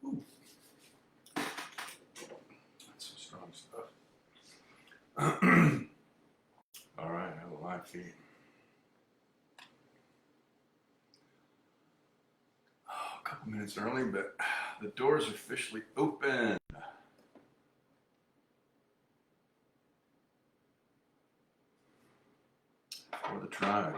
Ooh, that's some strong stuff. All right, I have a live feed. Oh, a couple minutes early, but the doors are officially open for the tribe.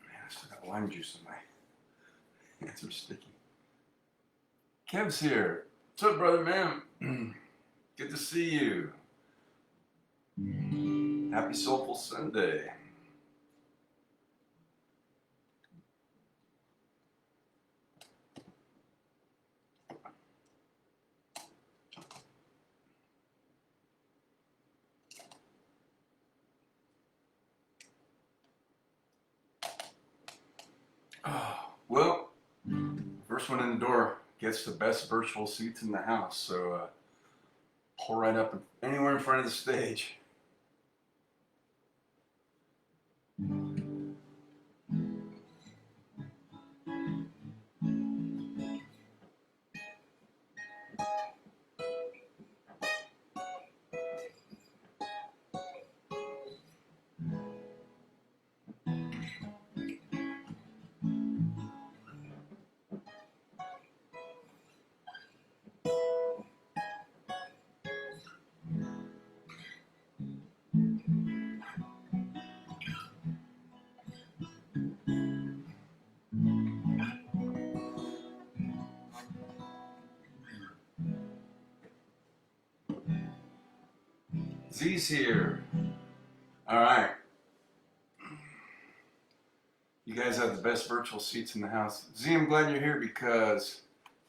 Man, I still got lime juice in my hands are sticky. Kev's here. What's up, brother, man? Good to see you. Happy Soulful Sunday. Oh, well, first one in the door gets the best virtual seats in the house. So pull right up anywhere in front of the stage. Z's here. All right. You guys have the best virtual seats in the house. Z, I'm glad you're here because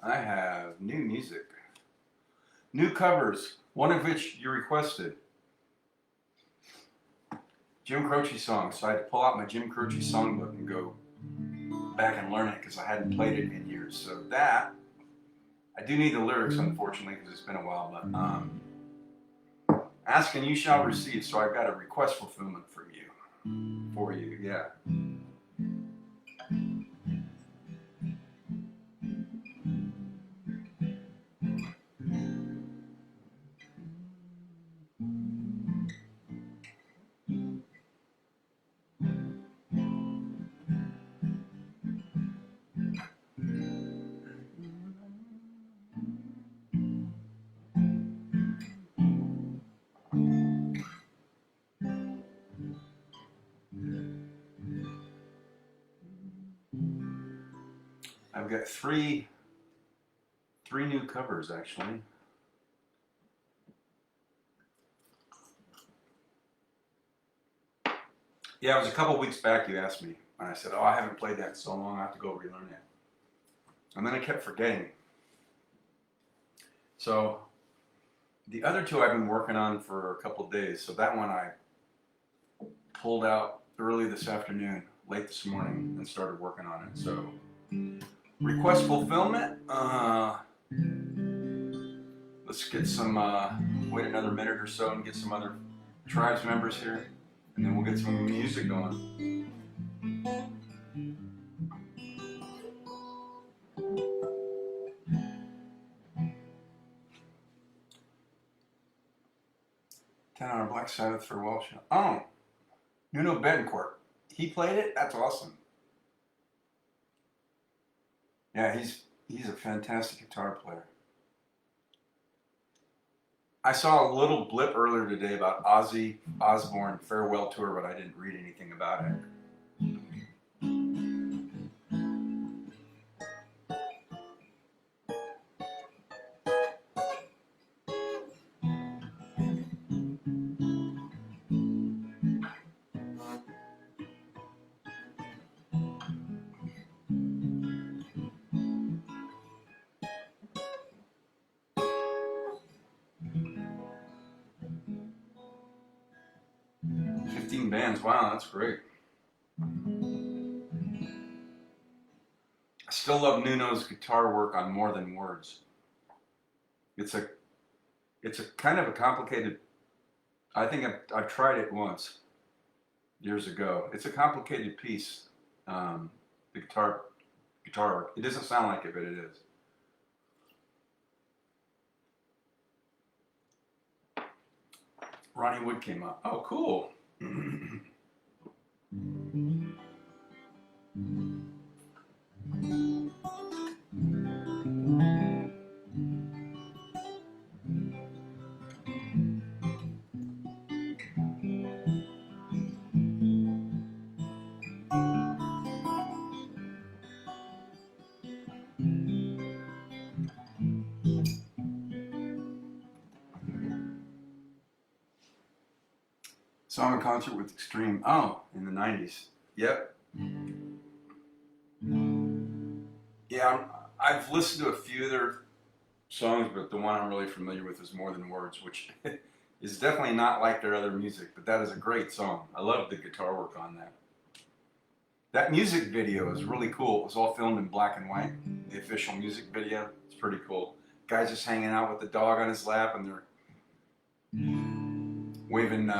I have new music. New covers, one of which you requested. Jim Croce songs. So I had to pull out my Jim Croce songbook and go back and learn it because I hadn't played it in years. So that, I do need the lyrics, unfortunately, because it's been a while. But ask and you shall receive. So I've got a request fulfillment for you, yeah. I've got three new covers actually. Yeah, it was a couple weeks back you asked me, and I said, oh, I haven't played that in so long, I have to go relearn it. And then I kept forgetting. So the other two I've been working on for a couple days. So that one I pulled out early this afternoon, late this morning, and started working on it. So request fulfillment. Let's get some, wait another minute or so and get some other tribes members here, and then we'll get some music going. $10 Black Sabbath for Welsh. Oh, Nuno Betancourt. He played it? That's awesome. Yeah, he's a fantastic guitar player. I saw a little blip earlier today about Ozzy Osbourne farewell tour, but I didn't read anything about it. bands. Wow, that's great. I still love Nuno's guitar work on More Than Words. It's a kind of a complicated. I think I've tried it once years ago. It's a complicated piece. The guitar work. It doesn't sound like it, but it is. Ronnie Wood came up. Oh, cool. Saw him in concert with Extreme. Oh, in the 90s. Yep. Yeah, I've listened to a few of their songs, but the one I'm really familiar with is More Than Words, which is definitely not like their other music, but that is a great song. I love the guitar work on that. That music video is really cool. It was all filmed in black and white. The official music video. It's pretty cool. Guy's just hanging out with the dog on his lap, and they're waving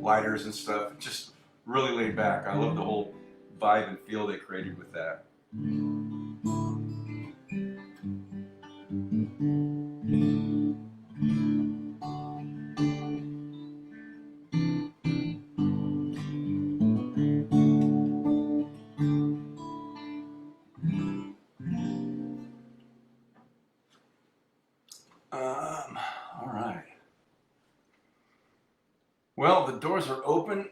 lighters and stuff. Just really laid back. I love the whole vibe and feel they created with that. All right. Well, the doors are open.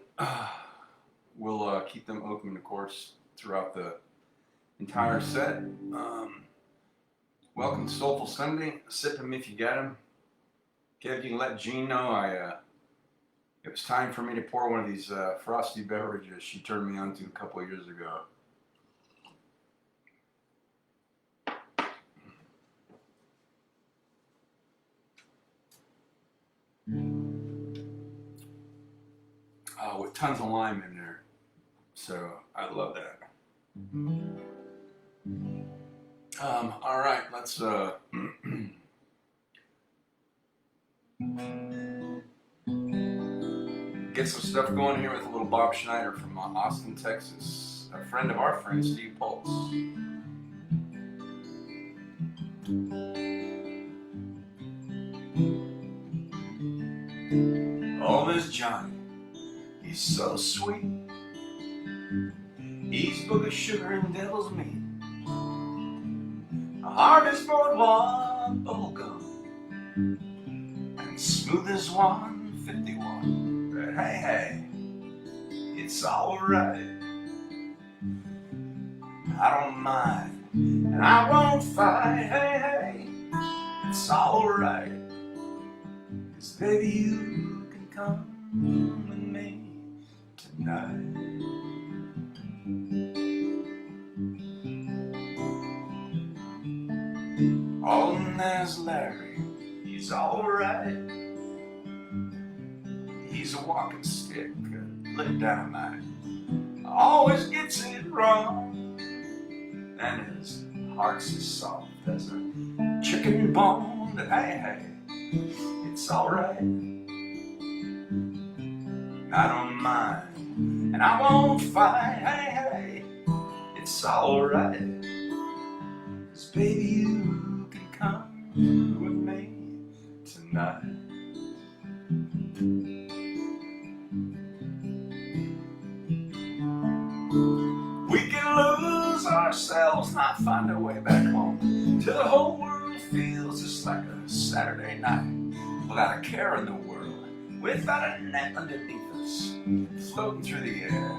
We'll keep them open, of course, throughout the entire set. Welcome to Soulful Sunday. Sip 'em if you get 'em. Kev, you can let Jean know it was time for me to pour one of these frosty beverages she turned me on to a couple of years ago. With tons of lime in there. So I love that. All right, let's get some stuff going here with a little Bob Schneider from Austin, Texas, a friend of our friend Steve Pulse. Oh, there's Johnny, he's so sweet. He's booger sugar and devil's meat. Hard as boardwalk bubblegum and smooth as 151. But hey, hey, it's alright. I don't mind, and I won't fight. Hey, hey, it's alright. 'Cause baby, you can come with me tonight. Oh, and there's Larry, he's alright. He's a walking stick, a little dynamite. Always gets it wrong, and his heart's as soft as a chicken bone. But hey, hey, it's alright. I don't mind, and I won't fight. Hey, hey, it's alright. 'Cause baby, you can come with me tonight. We can lose ourselves, not find our way back home, till the whole world feels just like a Saturday night, without a care in the world, without a net underneath us, floating through the air,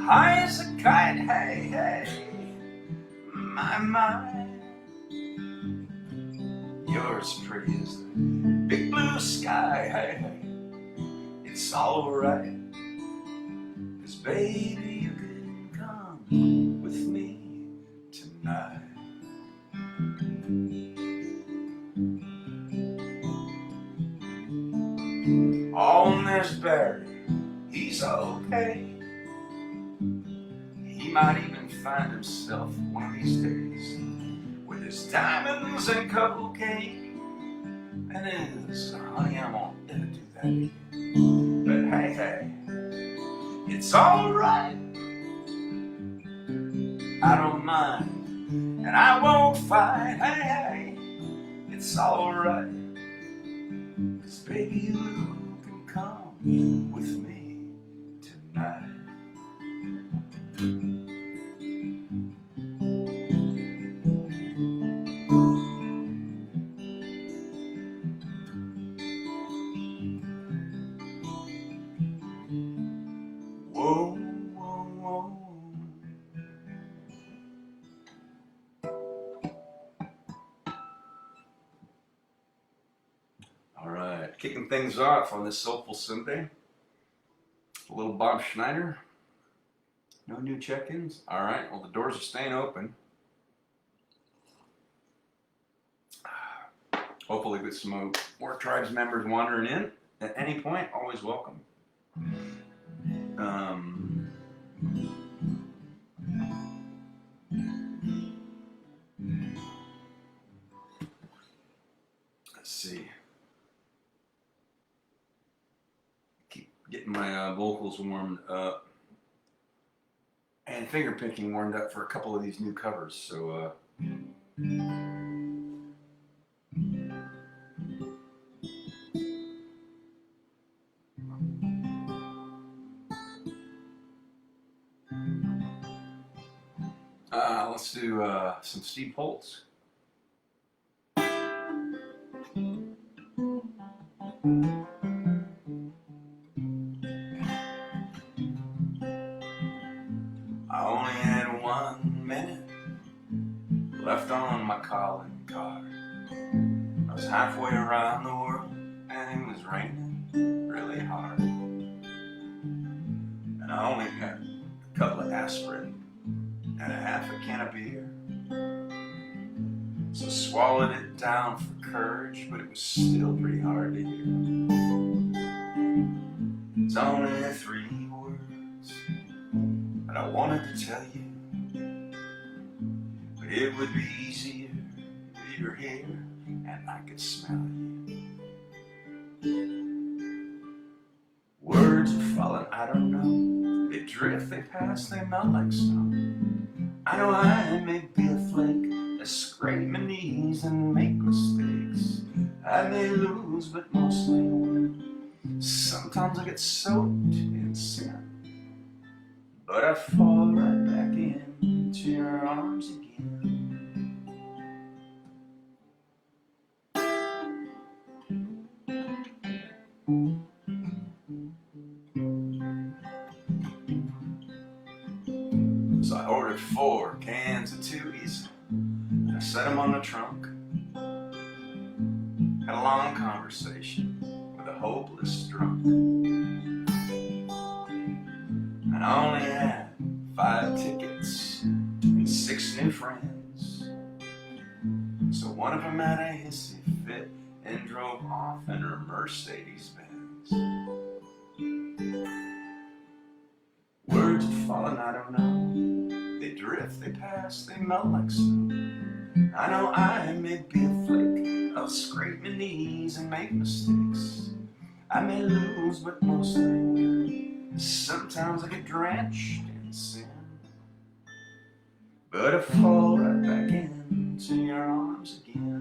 high as a kite. Hey, hey, my mind, you're as pretty as the big blue sky. Hey, hey, it's alright. 'Cause baby, you can come with me tonight. Oh, and there's Barry, pay. He might even find himself one of these days with his diamonds and cocaine and his honey, I won't ever do that again. But hey, hey, it's alright. I don't mind, and I won't fight. Hey, hey, it's alright. 'Cause baby, you can come with me tonight. Whoa, whoa, whoa. All right, kicking things off on this soulful Sunday. A little Bob Schneider. No new check-ins. All right, well, the doors are staying open. Hopefully with some more Tribes members wandering in at any point, always welcome. Let's see. Keep getting my vocals warmed up and finger picking warmed up for a couple of these new covers. So let's do some Steve Holtz. I only had 1 minute left on my calling card. I was halfway around the world and it was raining really hard. And I only had a couple of aspirin and a half a can of beer. So I swallowed it down for courage, but it was still pretty hard to hear. It's only 3 words that I wanted to tell you, but it would be easier if you were here and I could smell you. Words are falling, I don't know. They drift, they pass, they melt like snow. I know I may be a flake, I scrape my knees and make mistakes. I may lose, but mostly win. Sometimes I get soaked in sin, but I fall right back into your arms again. So I ordered 4 cans of Tooheys, and I set them on the trunk. Had a long conversation with a hopeless drunk. And I only had 5 tickets and 6 new friends. So one of them had a hissy fit and drove off in her Mercedes-Benz. Words are falling, I don't know. They drift, they pass, they melt like snow. I know I may be a flake, I'll scrape my knees and make mistakes. I may lose, but mostly win. Sometimes I get drenched in sin, but I fall right back into your arms again.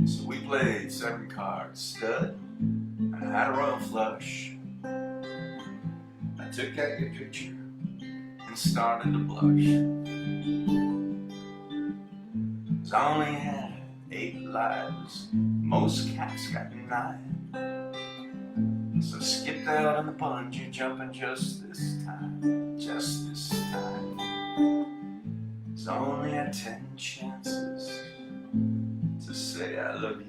So we played 7 cards, stud, and I had a royal flush. I took out your picture and started to blush. 'Cause I only had 8 lives, most cats got 9. So I skipped out on the bungee jumping just this time, just this time. 'Cause I only had 10 chances to say I love you.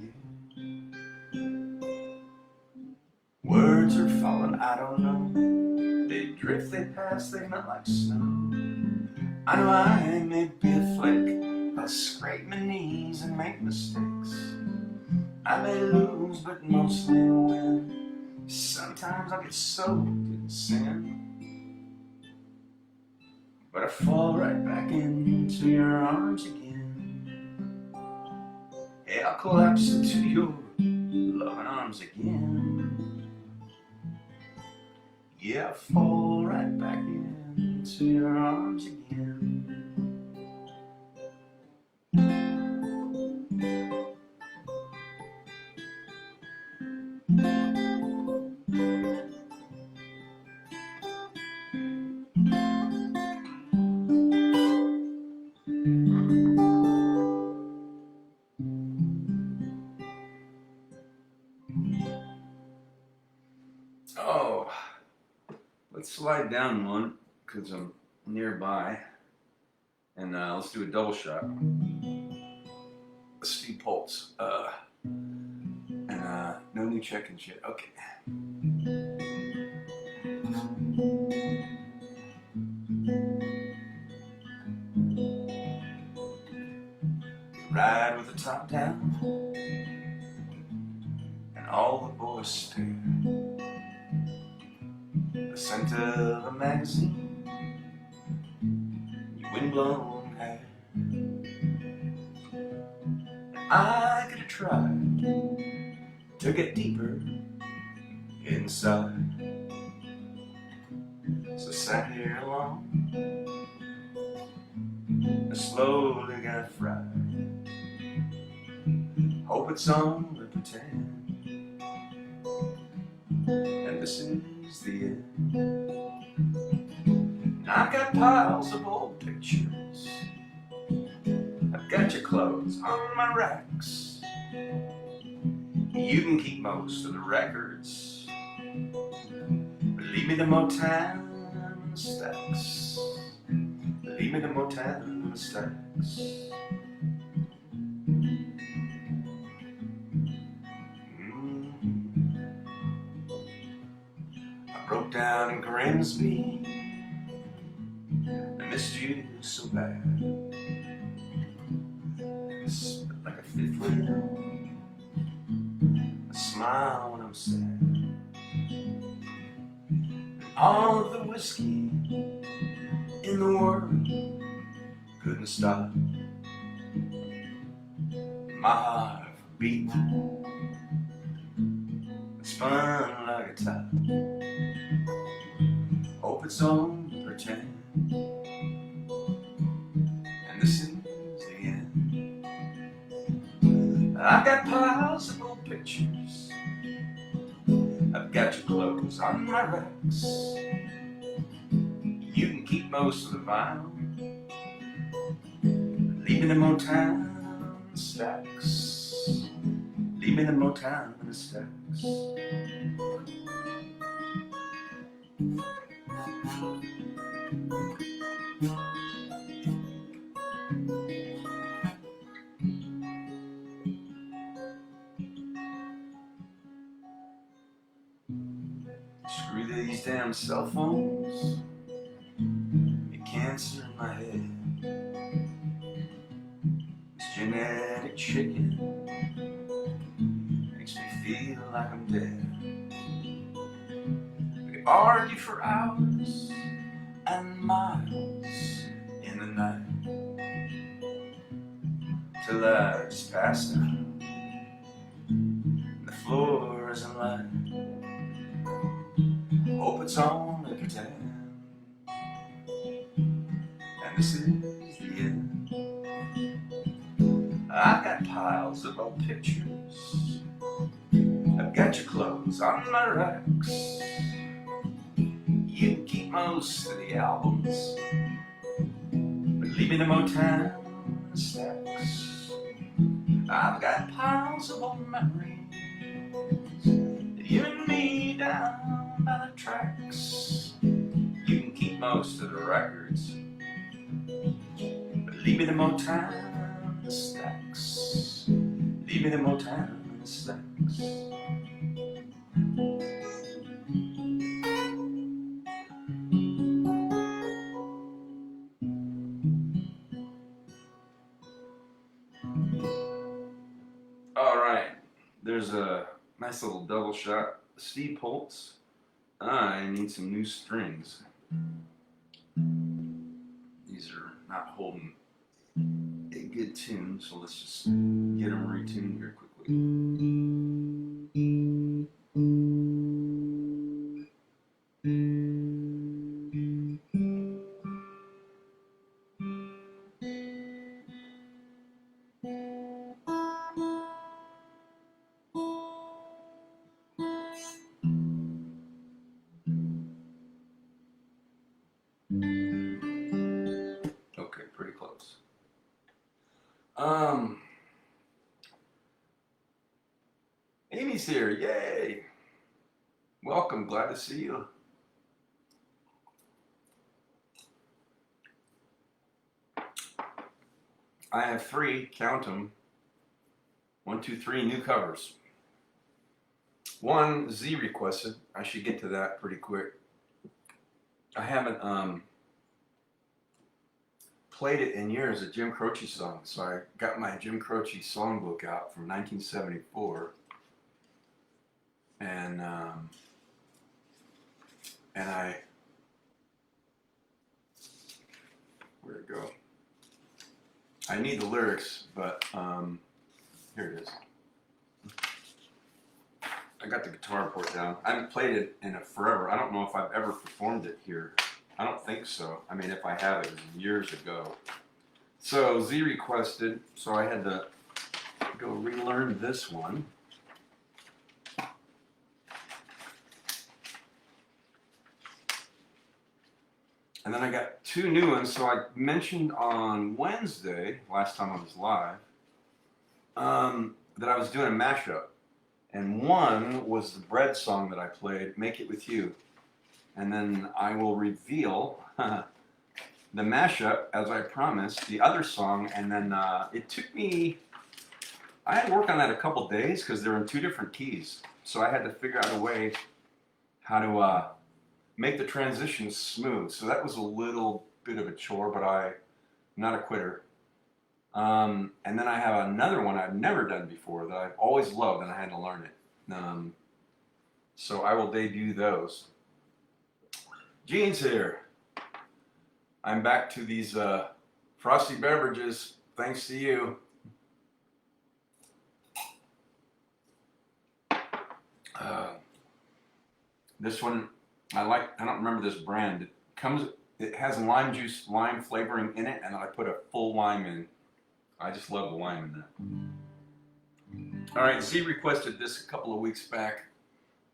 Words are falling, I don't know. They drift, they pass, they melt like snow. I know I may be a flake, I'll scrape my knees and make mistakes. I may lose, but mostly win. Sometimes I get soaked in sin, but I fall right back into your arms again. Yeah, I'll collapse into your loving arms again. Yeah, I'll fall right back into your arms again. Oh, let's slide down one because I'm nearby, and let's do a double shot. Steve Pulse, and no new check-ins yet. Okay. Ride with the top down, and all the boys stare. The scent of a magazine, your windblown hair. I could have tried to get deeper inside, so I sat here alone. I slowly got fried. Hope it's only pretend, and this is the end. And I've got piles of old pictures. I've got your clothes on my racks. You can keep most of the records, but leave me the Motown stacks. Leave me the Motown stacks. I broke down in Grimsby. I missed you so bad. It's like a fifth wheel. I smile when I'm sad. And all of the whiskey in the world couldn't stop my heart from beating. It spun like a top. Hope it's only pretend, and this is the end. I've got piles of old pictures. I've got your clothes on my racks. You can keep most of the vinyl, leave me the Motown stacks. Leave me the Motown stacks. Screw these damn cell phones. Your cancer in my head. This genetic chicken makes me feel like I'm dead. We argue for hours and miles in the night, till I just passed out. The floor isn't light. Hope it's only pretend, and this is the end. I've got piles of old pictures. I've got your clothes on my racks. You can keep most of the albums, but leave me the Motown stacks. I've got piles of old memories, you and me down by the tracks. You can keep most of the records, but leave me the Motown stacks. Leave me the Motown stacks. There's a nice little double shot. Steve Holtz. I need some new strings. These are not holding a good tune, so let's just get them retuned here quickly. Okay, pretty close. Amy's here, yay! Welcome, glad to see you. I have 3, count them. 1, 2, 3 new covers. One Z requested. I should get to that pretty quick. I haven't played it in years, a Jim Croce song. So I got my Jim Croce songbook out from 1974, and I, where'd it go? I need the lyrics, but here it is. I got the guitar port down. I haven't played it in forever. I don't know if I've ever performed it here. I don't think so. I mean, if I have, it was years ago. So Z requested, so I had to go relearn this one. And then I got 2 new ones. So I mentioned on Wednesday, last time I was live, that I was doing a mashup. And one was the Bread song that I played, Make It With You. And then I will reveal the mashup, as I promised, the other song. And then it took me, I had to work on that a couple days because they're in 2 different keys. So I had to figure out a way how to make the transition smooth. So that was a little bit of a chore, but I'm not a quitter. And then I have another one I've never done before that I've always loved, and I had to learn it. So I will debut those. Gene's here. I'm back to these frosty beverages, thanks to you. This one I like. I don't remember this brand. It has lime juice, lime flavoring in it, and I put a full lime in. I just love the lime in that. All right, Z requested this a couple of weeks back.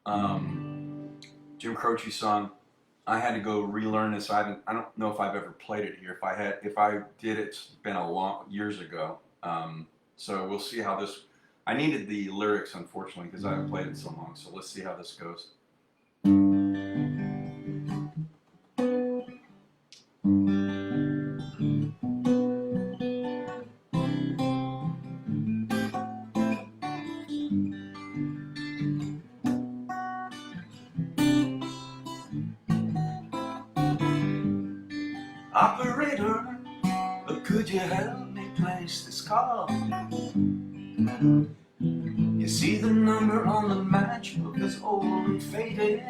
Jim Croce song. I had to go relearn this. I don't know if I've ever played it here. If I did, it's been years ago. So we'll see how this. I needed the lyrics, unfortunately, because I haven't played it so long. So let's see how this goes. Operator, could you help me place this call? You see the number on the matchbook is old and faded.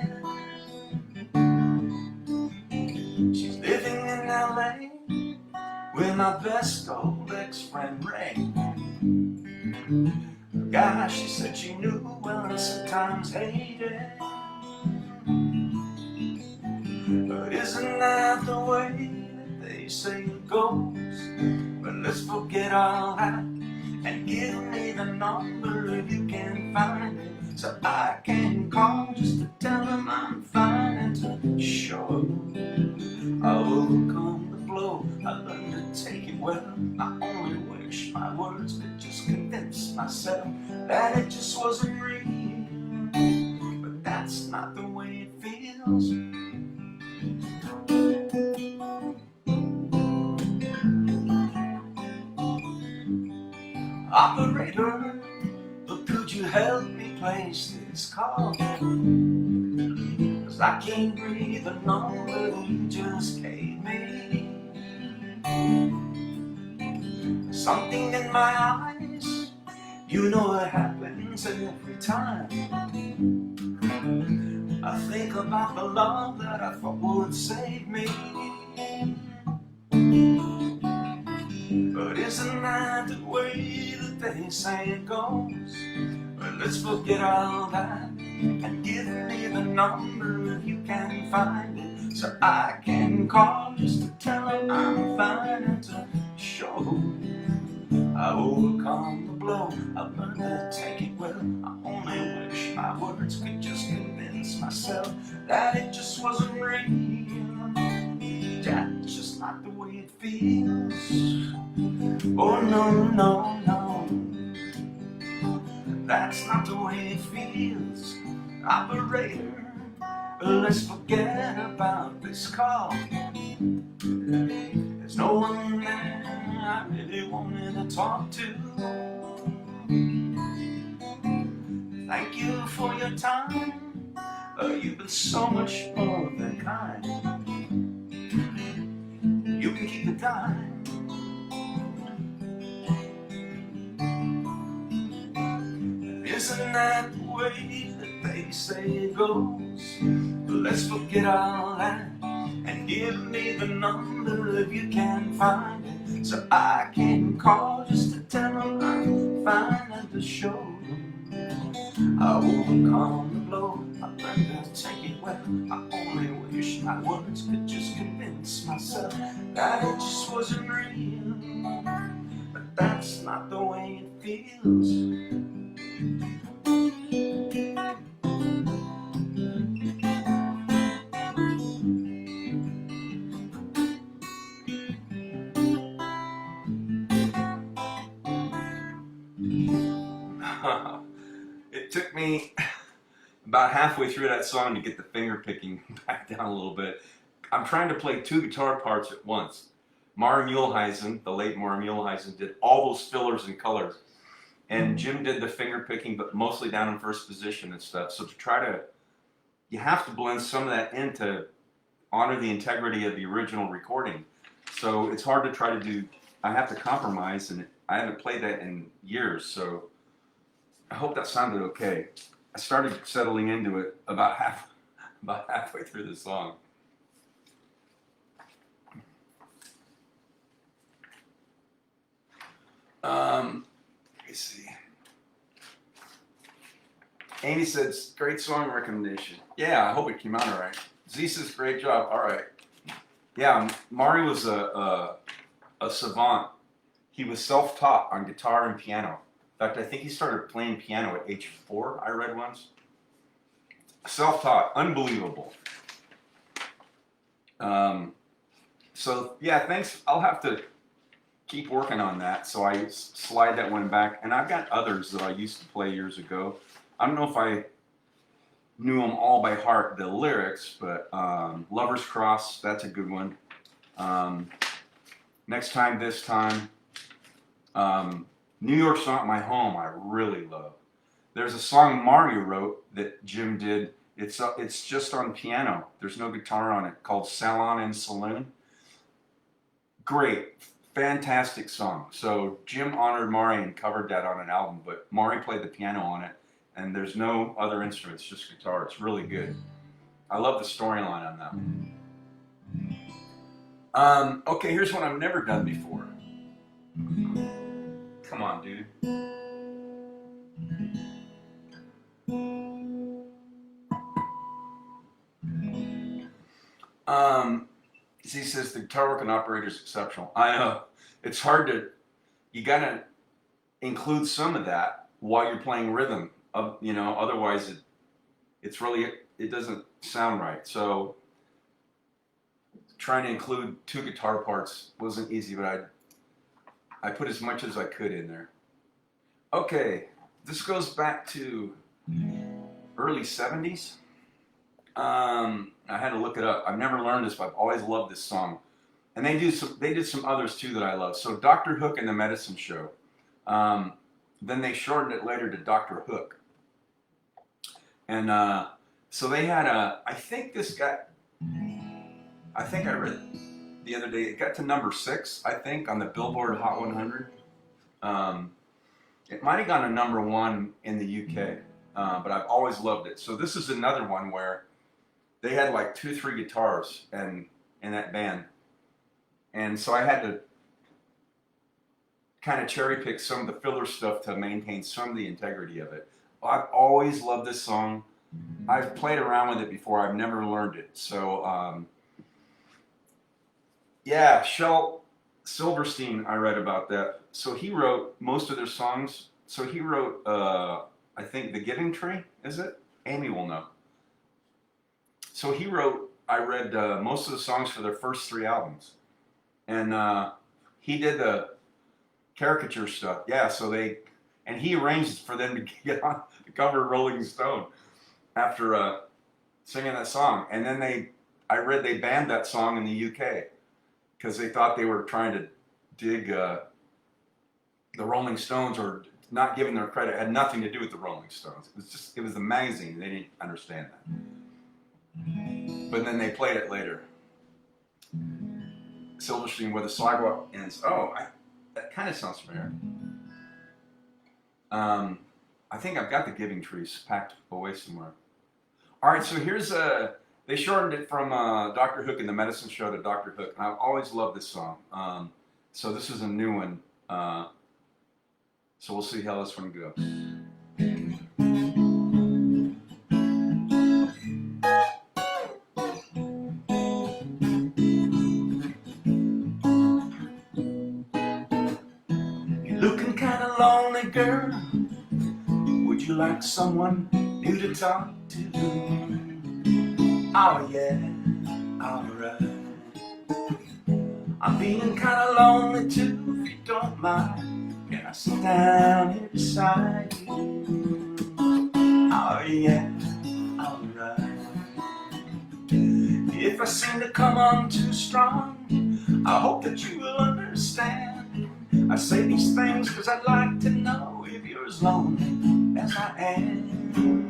She's living in LA with my best old ex-friend Ray. The guy she said she knew well and sometimes hated. But isn't that the way they say it goes? But let's forget all that and give me the number if you can find it, so I can call just to tell them I'm fine and to show I overcome the blow. I learned to take it well. I only wish my words could just convince myself that it just wasn't real, but that's not the way it feels. Operator, could you help me place this call? 'Cause I can't read the number you just gave me. Something in my eyes You know it happens every time. I think about the love that I thought would save me. But isn't that the way that they say it goes? But let's forget all that and give me the number if you can find it, so I can call just to tell them I'm fine and to show I overcome the blow. I've learned to take it well. I only wish my words could just convince myself that it just wasn't real. That's just not the way it feels. Oh no, no, no, that's not the way it feels. Operator, let's forget about this call. There's no one there I really wanted to talk to. Thank you for your time. You've been so much more than kind. You can keep the dime. Isn't that the way that they say it goes? Let's forget all that and give me the number if you can find it, so I can call just to tell them I'm fine and to show them I overcome the blow. I learned to take it well. I only wish my words could just convince myself that it just wasn't real. But that's not the way it feels. It took me about halfway through that song to get the finger picking back down a little bit. I'm trying to play two guitar parts at once. Maury Muehlheisen, the late Maury Muehlheisen, did all those fillers and colors. And Jim did the finger picking, but mostly down in first position and stuff. So to try to, you have to blend some of that in to honor the integrity of the original recording. So it's hard to try to do, I have to compromise, and I haven't played that in years, so I hope that sounded okay. I started settling into it about halfway through the song. Let me see. Amy said, great song recommendation. Yeah, I hope it came out all right. Z says, great job. All right. Yeah, Maury was a savant. He was self-taught on guitar and piano. In fact, I think he started playing piano at age 4, I read once. Self-taught, unbelievable. So yeah, thanks. I'll have to keep working on that. So I slide that one back. And I've got others that I used to play years ago. I don't know if I knew them all by heart, the lyrics, but Lover's Cross, that's a good one. Next Time, This Time. New York's Not My Home, I really love. There's a song Mario wrote that Jim did. It's just on piano. There's no guitar on it, called Salon and Saloon. Great, fantastic song. So Jim honored Maury and covered that on an album, but Maury played the piano on it, and there's no other instruments, just guitar. It's really good. I love the storyline on that one. Okay, here's one I've never done before. Come on, dude. He says the guitar work and operator is exceptional. I know. It's hard to, you gotta include some of that while you're playing rhythm. Otherwise it doesn't sound right. So trying to include two guitar parts wasn't easy, but I put as much as I could in there. Okay, this goes back to early 70s. I had to look it up. I've never learned this, but I've always loved this song. And they did some others too that I love. So Dr. Hook and the Medicine Show. Then they shortened it later to Dr. Hook. And so they had I think I read the other day, it got to number 6, I think, on the Billboard Hot 100. It might have gone to #1 in the UK, but I've always loved it. So this is another one where they had like 2, 3 guitars and in that band, and so I had to kind of cherry pick some of the filler stuff to maintain some of the integrity of it. I've always loved this song. I've played around with it before. I've never learned it. So yeah, Shel Silverstein, I read about that. So he wrote most of their songs. So he wrote, I think, The Giving Tree, is it? Amy will know. So he wrote, I read most of the songs for their first 3 albums. And he did the caricature stuff. Yeah, so and he arranged for them to get on the cover of Rolling Stone after singing that song. And then I read they banned that song in the UK because they thought they were trying to dig the Rolling Stones or not giving their credit. It had nothing to do with the Rolling Stones. It was the magazine. They didn't understand that. But then they played it later. Silverstein, Where the Sidewalk Ends. Oh, that kind of sounds familiar. I think I've got The Giving Trees packed away somewhere. All right, so here's they shortened it from Dr. Hook and the Medicine Show to Dr. Hook, and I've always loved this song. So this is a new one. So we'll see how this one goes. You're looking kind of lonely, girl. Would you like someone new to talk to? Oh yeah, alright. I'm feeling kind of lonely too, if you don't mind. Can I sit down here beside you? Oh yeah, alright. If I seem to come on too strong, I hope that you will understand. I say these things cause I'd like to know if you're as lonely as I am.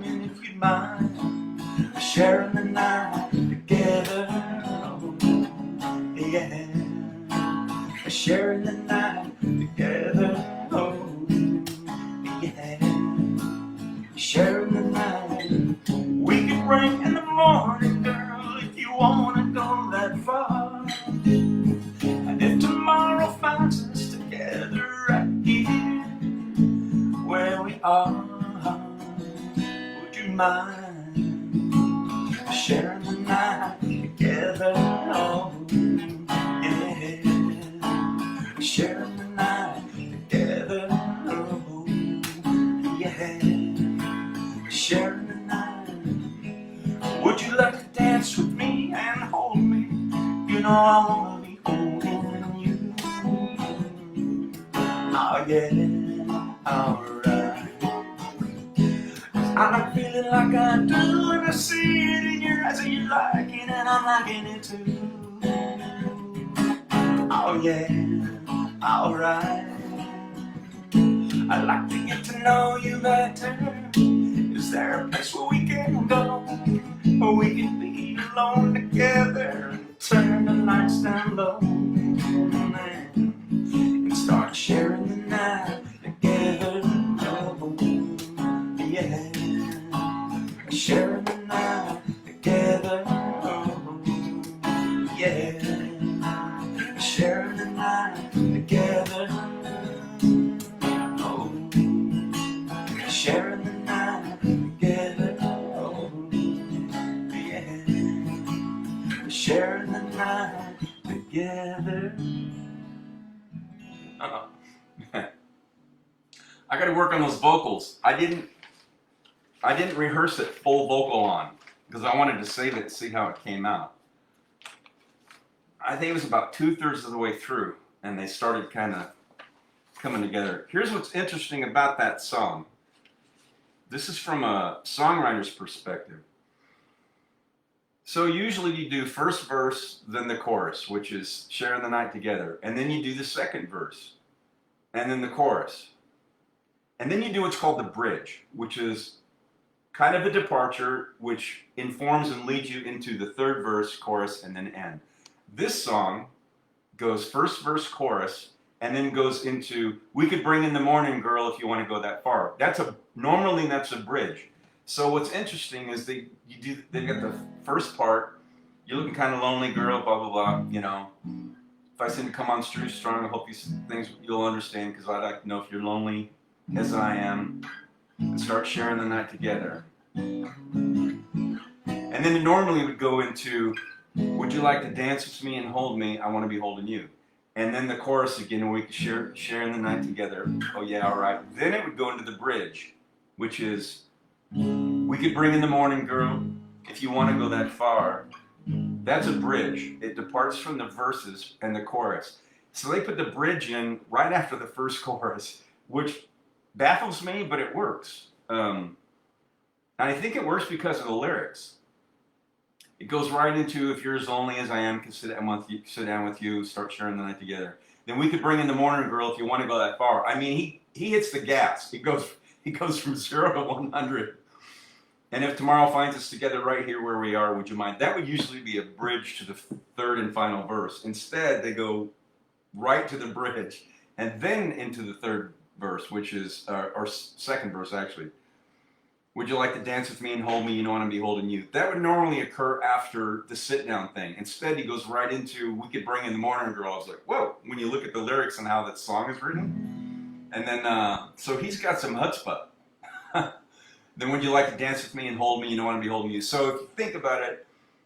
And if you'd mind sharing the night together, oh, yeah. Sharing the night together, oh, yeah. Sharing the night. We can break in the morning, girl, if you wanna go that far. And if tomorrow finds us together right here where we are, would you mind sharing the night together, oh, yeah. Sharing the night together, oh, yeah. Sharing the night. Would you like to dance with me and hold me? You know I wanna be holding you. Oh yeah, alright. I'm feeling like I do, and I see it in your eyes, and you're liking it, and I'm liking it too. Oh yeah, alright. I'd like to get to know you better. Is there a place where we can go, where we can be alone together and turn the lights down low and start sharing the night together, oh, yeah. Sharing the night together, oh, yeah. Sharing the night together, oh, sharing the night together, oh, yeah. Sharing the night together. I got to work on those vocals. I didn't rehearse it full vocal on because I wanted to save it and see how it came out. I think it was about 2/3 of the way through, and they started kind of coming together. Here's what's interesting about that song. This is from a songwriter's perspective. So usually you do first verse, then the chorus, which is sharing the night together, and then you do the second verse, and then the chorus. And then you do what's called the bridge, which is kind of a departure, which informs and leads you into the third verse, chorus, and then end. This song goes first verse, chorus, and then goes into, we could bring in the morning girl if you want to go that far. Normally that's a bridge. So what's interesting is they got the first part, you're looking kind of lonely girl, blah, blah, blah, you know. If I seem to come on too strong, I hope these things you'll understand, because I'd like to know if you're lonely as I am, and start sharing the night together. And then it normally would go into, would you like to dance with me and hold me? I want to be holding you. And then the chorus again, we could sharing the night together. Oh yeah, all right. Then it would go into the bridge, which is, we could bring in the morning girl if you want to go that far. That's a bridge. It departs from the verses and the chorus. So they put the bridge in right after the first chorus, which baffles me, but it works. And I think it works because of the lyrics. It goes right into, if you're as lonely as I am, can sit down with you, start sharing the night together. Then we could bring in the morning girl if you want to go that far. I mean, he hits the gas. He goes from 0 to 100. And if tomorrow finds us together right here where we are, would you mind? That would usually be a bridge to the third and final verse. Instead, they go right to the bridge and then into the third verse, which is, or second verse actually. Would you like to dance with me and hold me? You know I want to be holding you. That would normally occur after the sit-down thing. Instead, he goes right into, we could bring in the morning girl. I was like, whoa, when you look at the lyrics and how that song is written. And then, so he's got some chutzpah. Then would you like to dance with me and hold me? You know I want to be holding you. So if you think about it,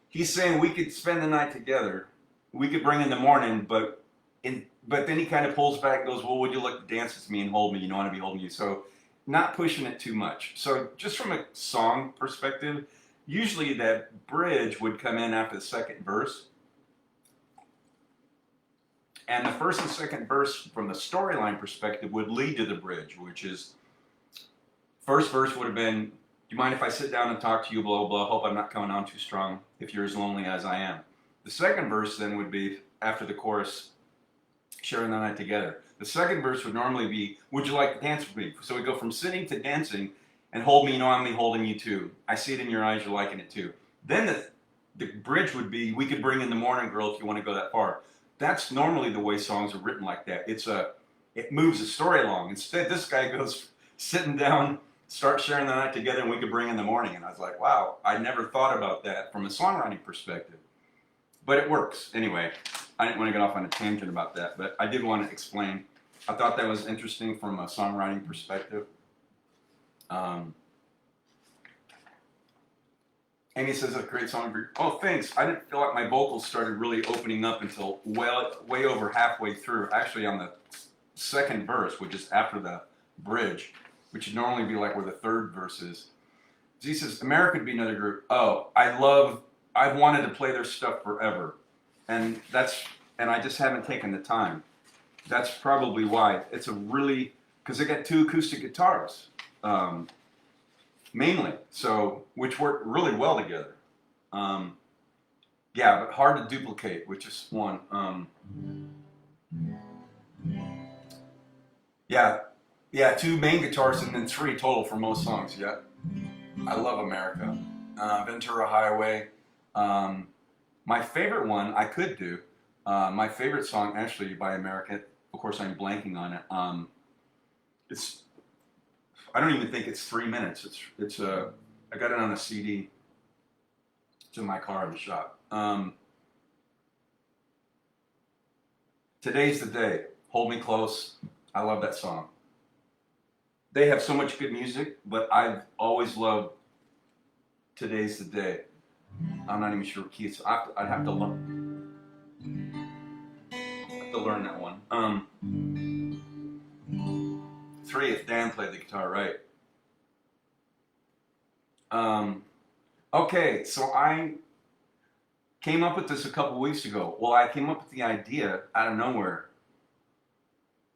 he's saying we could spend the night together. We could bring in the morning, but then he kind of pulls back and goes, well, would you like to dance with me and hold me? You know I want to be holding you. So not pushing it too much. So just from a song perspective, usually that bridge would come in after the second verse. And the first and second verse from the storyline perspective would lead to the bridge, which is, first verse would have been, do you mind if I sit down and talk to you, blah, blah, hope I'm not coming on too strong, if you're as lonely as I am. The second verse then would be, after the chorus, sharing the night together. The second verse would normally be, would you like to dance with me? So we go from sitting to dancing, and hold me, you know I'm holding you too. I see it in your eyes, you're liking it too. Then the bridge would be, we could bring in the morning girl if you want to go that far. That's normally the way songs are written like that. It moves the story along. Instead, this guy goes sitting down, start sharing the night together, and we could bring in the morning. And I was like, wow, I never thought about that from a songwriting perspective. But it works. Anyway, I didn't want to get off on a tangent about that, but I did want to explain. I thought that was interesting from a songwriting perspective. Amy says, a great song. Oh, thanks. I didn't feel like my vocals started really opening up until way over halfway through. Actually, on the second verse, which is after the bridge, which would normally be like where the third verse is. Z says, America would be another group. Oh, I've wanted to play their stuff forever. And I just haven't taken the time. That's probably why. It's because they got 2 acoustic guitars, mainly, so, which work really well together. Yeah, but hard to duplicate, which is one. Yeah, 2 main guitars and then 3 total for most songs. Yeah, I love America. Ventura Highway. My favorite one I could do. My favorite song actually by America. Of course, I'm blanking on it. I don't even think it's 3 minutes. I got it on a CD. It's in my car in the shop. Today's the Day. Hold Me Close. I love that song. They have so much good music, but I've always loved Today's the Day. I'm not even sure what key it's. I'd have to learn. That one. 3 if Dan played the guitar right. Okay, so I came up with this a couple weeks ago. Well, I came up with the idea out of nowhere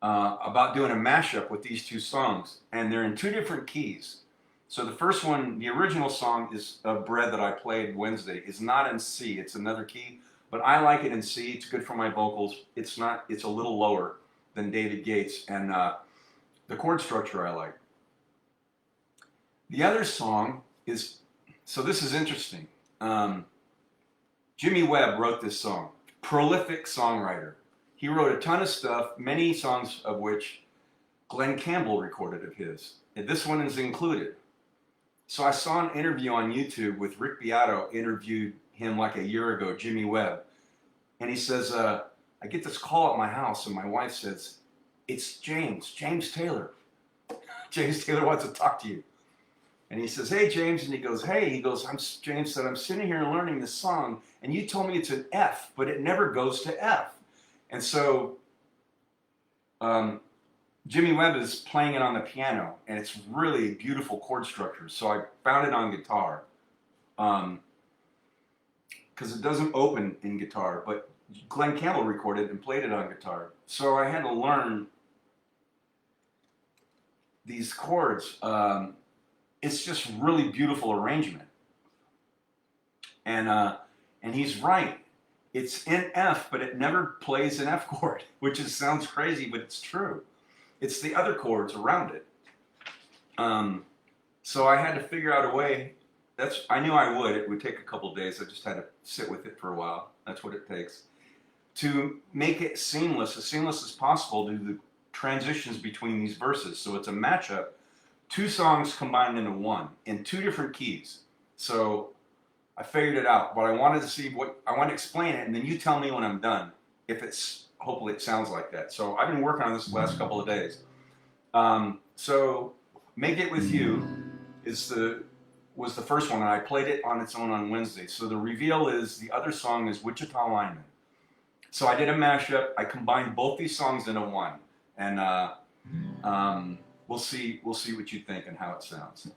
about doing a mashup with these 2 songs, and they're in 2 different keys. So the first one, the original song is Bread that I played Wednesday, is not in C. It's another key, but I like it in C. It's good for my vocals. It's a little lower than David Gates, and the chord structure I like. The other song is, so this is interesting. Jimmy Webb wrote this song, prolific songwriter. he wrote a ton of stuff, many songs of which Glenn Campbell recorded of his. And this one is included. So I saw an interview on YouTube with Rick Beato, interviewed him like a year ago, Jimmy Webb. And he says, I get this call at my house and my wife says, it's James Taylor. James Taylor wants to talk to you. And he says, hey, James. And he goes, hey, James said, I'm sitting here learning this song and you told me it's an F, but it never goes to F. And so Jimmy Webb is playing it on the piano and it's really beautiful chord structure. So I found it on guitar because it doesn't open in guitar, but Glenn Campbell recorded and played it on guitar. So I had to learn these chords. It's just really beautiful arrangement. And he's right. It's in F, but it never plays an F chord, which sounds crazy, but it's true. It's the other chords around it. So I had to figure out a way. I knew I would. It would take a couple days. I just had to sit with it for a while. That's what it takes. To make it seamless as possible, do the transitions between these verses. So it's a matchup, two songs combined into one in two different keys. So I figured it out, but I wanted to explain it, and then you tell me when I'm done if hopefully it sounds like that. So I've been working on this the last couple of days. So Make It With You was the first one, and I played it on its own on Wednesday. So the reveal is the other song is Wichita Lineman. So I did a mashup. I combined both these songs into one, and we'll see what you think and how it sounds.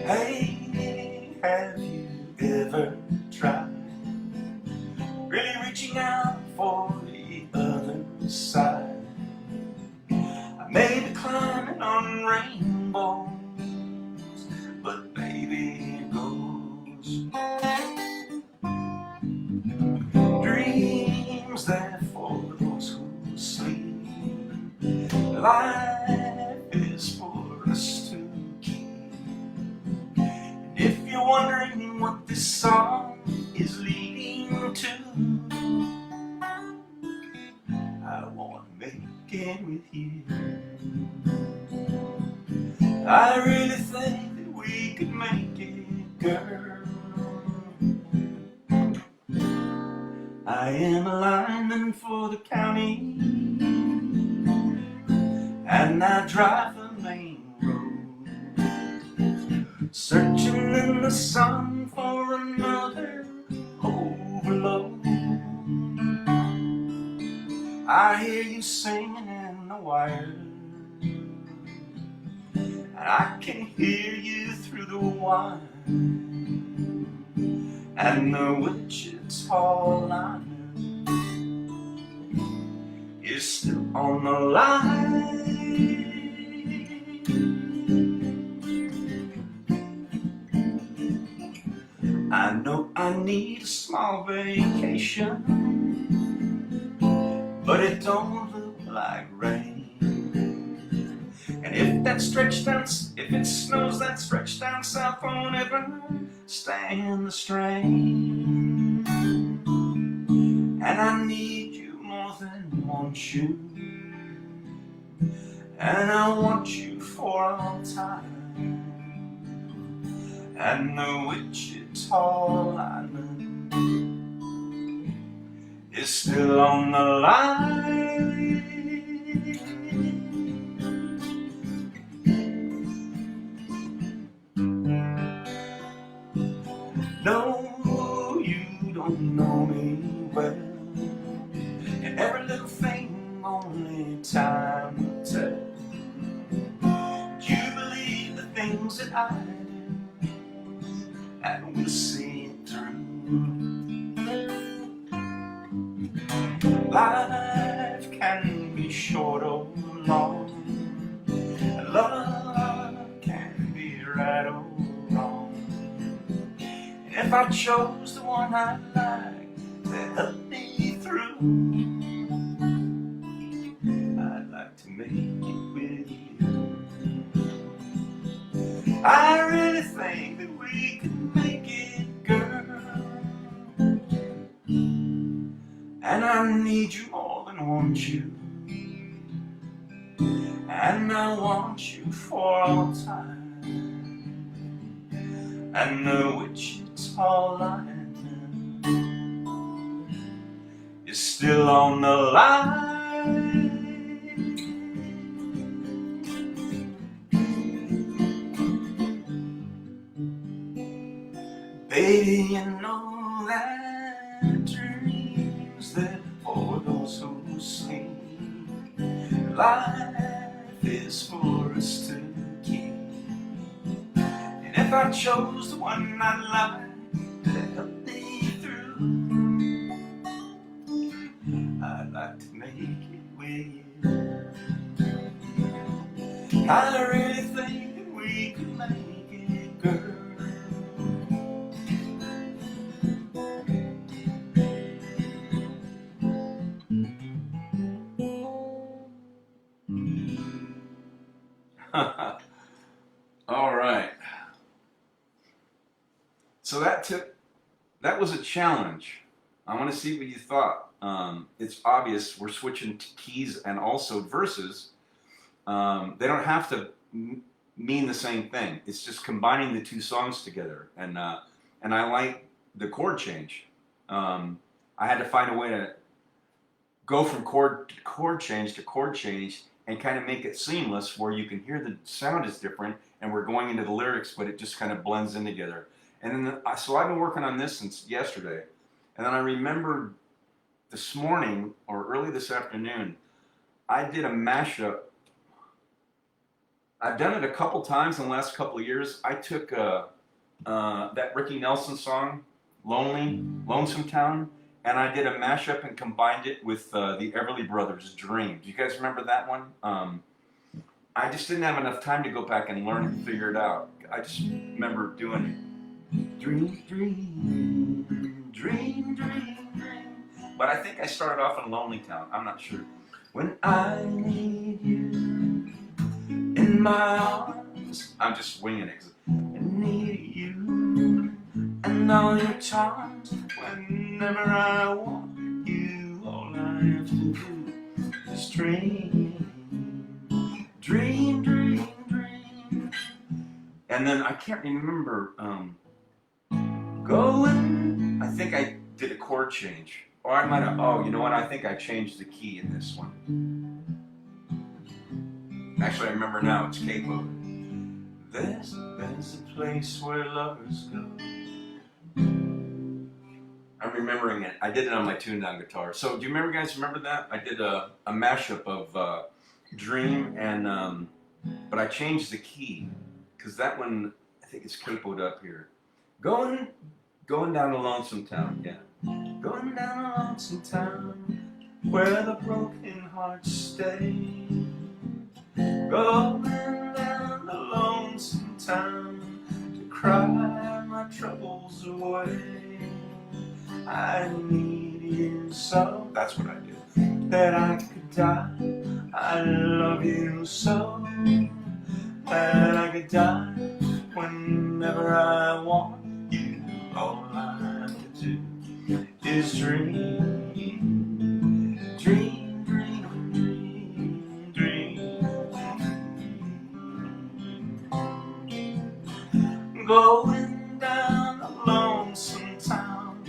Hey, have you ever tried really reaching out for the other side? I may be climbing on rainbows, but baby it goes. Dreams there for those who sleep. Life is for us to keep. And if you're wondering what this song is leading to, I want to make it with you. I really think that we could make it, girl. I am a lineman for the county, and I drive the main road, searching in the sun for another overload. I hear you singing in the wire, and I can hear you through the wire, and the Wichita Lineman is still on the line. I know I need a small vacation, but it don't look like rain. And if it snows that stretch down south, won't ever stand the strain. And I need you more than want you, and I want you for all time. And the Wichita Lineman is still on the line. No, you don't know me well, and every little thing only time will tell. Do you believe the things that I do, and we'll see it through? Life can be short or long, and love can be right or wrong. And if I chose the one I like to help me through, I'd like to make it with that we could make it, girl. And I need you more than want you. And I want you for all time. And the Wichita line is still on the line. Baby, you know that dreams that for those who sleep, life is for us to keep. And if I chose the one I'd like to help me through, I'd like to make it with you. I really think that we could make it, girl. All right. So that was a challenge. I want to see what you thought. It's obvious we're switching to keys and also verses. They don't have to mean the same thing. It's just combining the two songs together. And I like the chord change. I had to find a way to go from chord change to chord change and kind of make it seamless where you can hear the sound is different and we're going into the lyrics, but it just kind of blends in together. And then so I've been working on this since yesterday. And then I remembered this morning or early this afternoon, I did a mashup. I've done it a couple times in the last couple of years. I took that Ricky Nelson song, Lonesome Town, and I did a mashup and combined it with the Everly Brothers' Dream. Do you guys remember that one? I just didn't have enough time to go back and learn and figure it out. I just remember doing it. Dream, dream, dream, dream, dream. But I think I started off in Lonely Town. I'm not sure. When I need you in my arms, I'm just winging it. I need you and all your charms. Whenever I want you, all I have to do is dream, dream, dream, dream. And then I can't remember going. I think I did a chord change, or I might have. Oh, you know what? I think I changed the key in this one. Actually, I remember now. It's capo. There's a place where lovers go. I'm remembering it. I did it on my tuned down guitar. So do you remember, guys, remember that? I did a mashup of Dream and, but I changed the key. Because that one, I think it's capoed up here. Going down to Lonesome Town, yeah. Going down to Lonesome Town, where the broken hearts stay. Going down to Lonesome Town, to cry my troubles away. I need you so, that's what I did, that I could die. I love you so, that I could die whenever I want you. All I have to do is dream, dream, dream, dream, dream. Going down the lonesome town,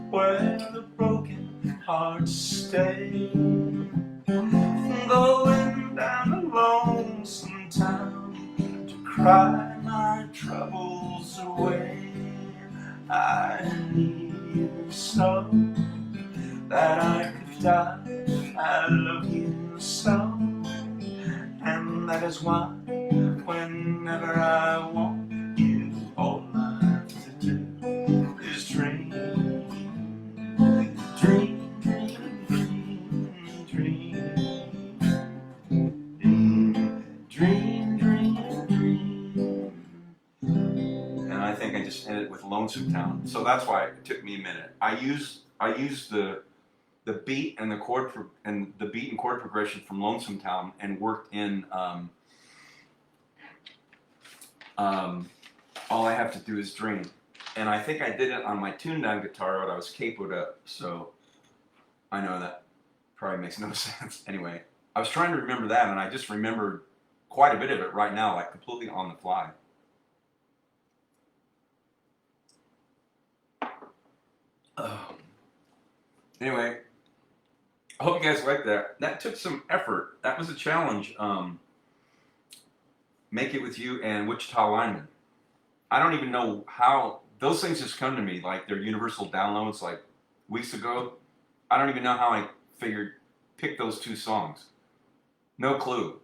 where the broken hearts stay. Going down the lonesome town to cry my troubles away. I need you so that I could die. I love you so, and that is why whenever I want you, all I have to do is dream, dream, dream, dream, dream, dream, dream, dream. And I think I just ended with Lonesome Town. So that's why it took me a minute. I used the beat and the chord and chord progression from Lonesome Town and worked in all I have to do is dream. And I think I did it on my tuned down guitar, but I was capoed up, so I know that probably makes no sense. Anyway, I was trying to remember that, and I just remembered quite a bit of it right now, like completely on the fly. Anyway, I hope you guys like that. That took some effort. That was a challenge. Make It With You and Wichita Lineman. I don't even know how those things just come to me like they're universal downloads like weeks ago. I don't even know how I pick those two songs. No clue.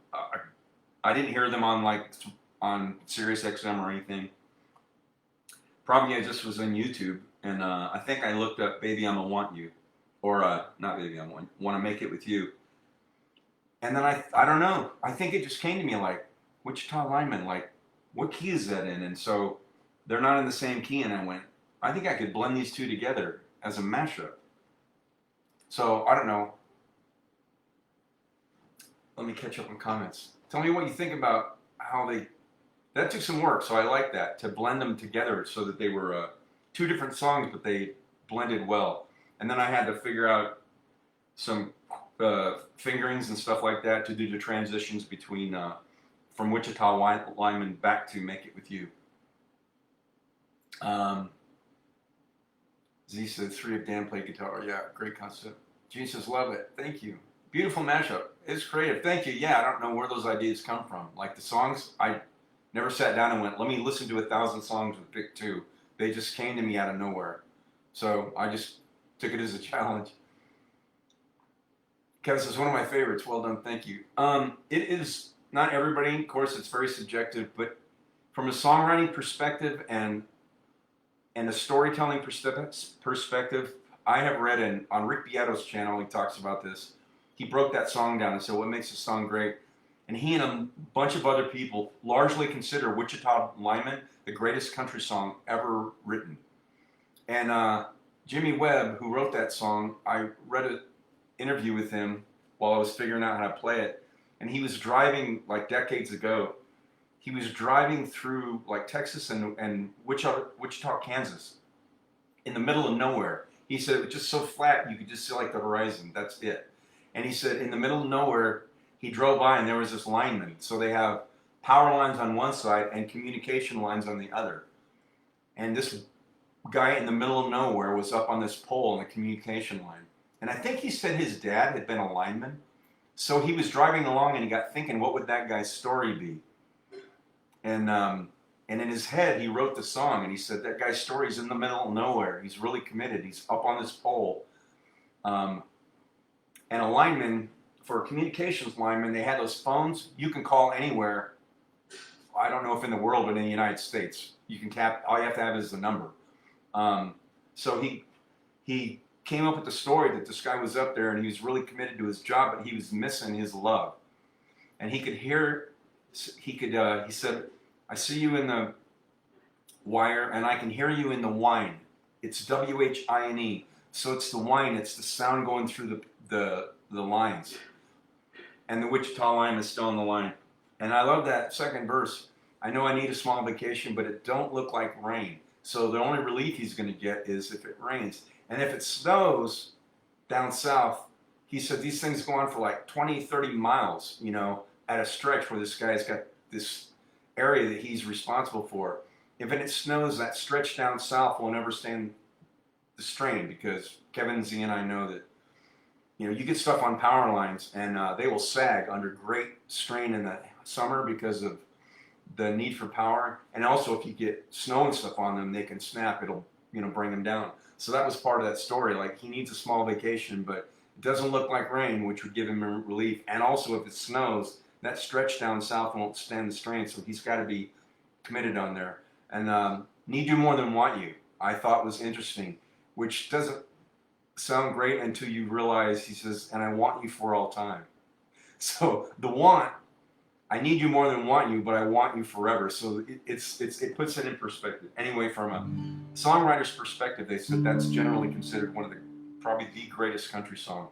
I didn't hear them on Sirius XM or anything. Probably I just was on YouTube, and I think I looked up "Baby I'ma Want You," or not "Baby I'ma Want to Make It With You," and then I don't know. I think it just came to me like Wichita Lineman, like what key is that in? And so they're not in the same key, and I went, I think I could blend these two together as a mashup. So I don't know. Let me catch up on comments. Tell me what you think about how that took some work, so I like that, to blend them together so that they were two different songs, but they blended well. And then I had to figure out some fingerings and stuff like that to do the transitions between from Wichita Lineman back to Make It With You. Z said 3 of Dan played guitar. Yeah, great concept. Gene says love it. Thank you. Beautiful mashup. It's creative. Thank you. Yeah, I don't know where those ideas come from. Like the songs, I never sat down and went, let me listen to 1,000 songs and pick 2. They just came to me out of nowhere. So I just took it as a challenge. Kevin says, one of my favorites. Well done. Thank you. It is not everybody. Of course, it's very subjective. But from a songwriting perspective and a storytelling perspective, I have read on Rick Beato's channel, he talks about this. He broke that song down and said, what makes a song great? And he and a bunch of other people largely consider Wichita Lineman the greatest country song ever written. And Jimmy Webb, who wrote that song, I read an interview with him while I was figuring out how to play it. And he was driving, like decades ago, he was driving through like Texas and Wichita, Kansas, in the middle of nowhere. He said it was just so flat you could just see like the horizon. That's it. And he said in the middle of nowhere, he drove by and there was this lineman. So they have power lines on one side and communication lines on the other. And this guy in the middle of nowhere was up on this pole on the communication line. And I think he said his dad had been a lineman. So he was driving along and he got thinking, what would that guy's story be? And in his head, he wrote the song, and he said, that guy's story is in the middle of nowhere. He's really committed. He's up on this pole. And a lineman, for a communications lineman, they had those phones. You can call anywhere. I don't know if in the world, but in the United States. You can tap, all you have to have is the number. So he came up with the story that this guy was up there, and he was really committed to his job, but he was missing his love. And he could hear, he said, I see you in the wire, and I can hear you in the whine. It's W-H-I-N-E. So it's the whine, it's the sound going through the lines. And the Wichita line is still on the line. And I love that second verse. I know I need a small vacation, but it don't look like rain. So the only relief he's going to get is if it rains. And if it snows down south, he said these things go on for like 20, 30 miles, you know, at a stretch where this guy's got this area that he's responsible for. If it snows, that stretch down south will never stand the strain, because Kevin Z and I know that, you know, you get stuff on power lines and they will sag under great strain in the summer because of the need for power. And also if you get snow and stuff on them, they can snap. It'll, you know, bring them down. So that was part of that story. Like, he needs a small vacation, but it doesn't look like rain, which would give him relief. And also if it snows, that stretch down south won't stand the strain. So he's got to be committed on there. And Need You More Than Want You, I thought was interesting, which doesn't sound great until you realize he says, and I want you for all time. So the want, I need you more than want you, but I want you forever. So it puts it in perspective. Anyway, from a songwriter's perspective, they said that's generally considered one of probably the greatest country song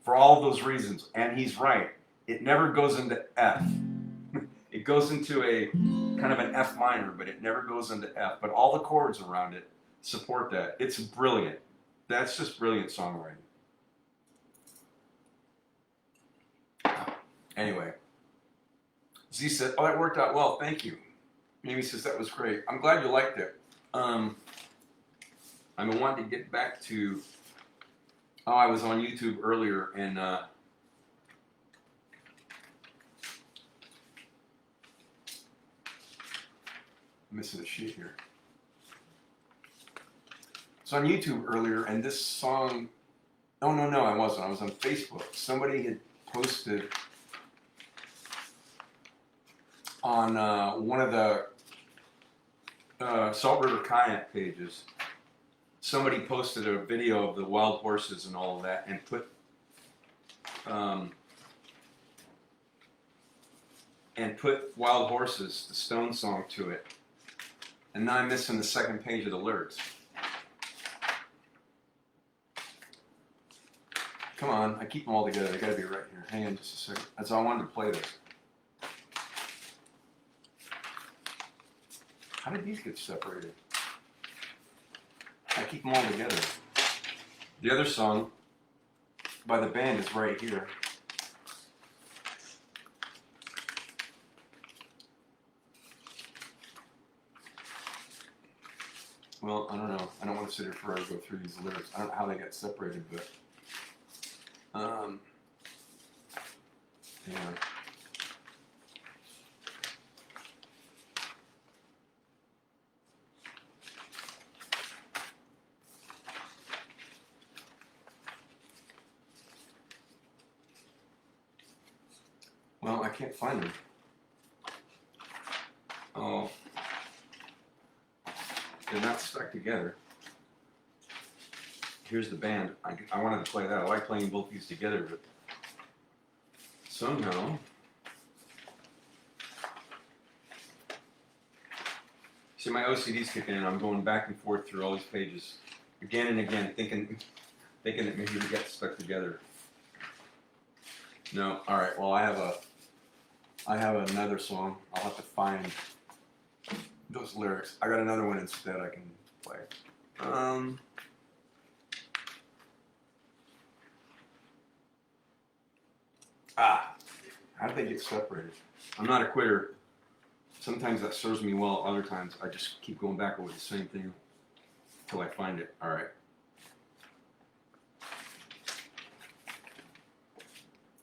for all of those reasons. And he's right. It never goes into F. It goes into a kind of an F minor, but it never goes into F. But all the chords around it support that. It's brilliant. That's just brilliant songwriting. Anyway, Z said, "Oh, that worked out well. Thank you." Amy says that was great. I'm glad you liked it. I've been wanting to get back to. Oh, I was on YouTube earlier and. I'm missing a sheet here. So on YouTube earlier, and this song. Oh no, I wasn't. I was on Facebook. Somebody had posted on one of the Salt River Kayak pages. Somebody posted a video of the wild horses and all of that, and put Wild Horses, the Stone song, to it. And now I'm missing the second page of the lyrics. Come on, I keep them all together. They gotta be right here. Hang on just a second. That's all I wanted to play this. How did these get separated? I keep them all together. The other song by the band is right here. Well, I don't know. I don't want to sit here forever and go through these lyrics. I don't know how they got separated, but yeah. Well, I can't find them. Oh. They're not stuck together. Here's the band. I wanted to play that. I like playing both these together, but somehow see my OCD's kicking in. I'm going back and forth through all these pages again and again, thinking that maybe we get stuck together. No. All right. Well, I have another song. I'll have to find those lyrics. I got another one instead I can play. How did they get separated? I'm not a quitter. Sometimes that serves me well. Other times I just keep going back over the same thing until I find it. All right.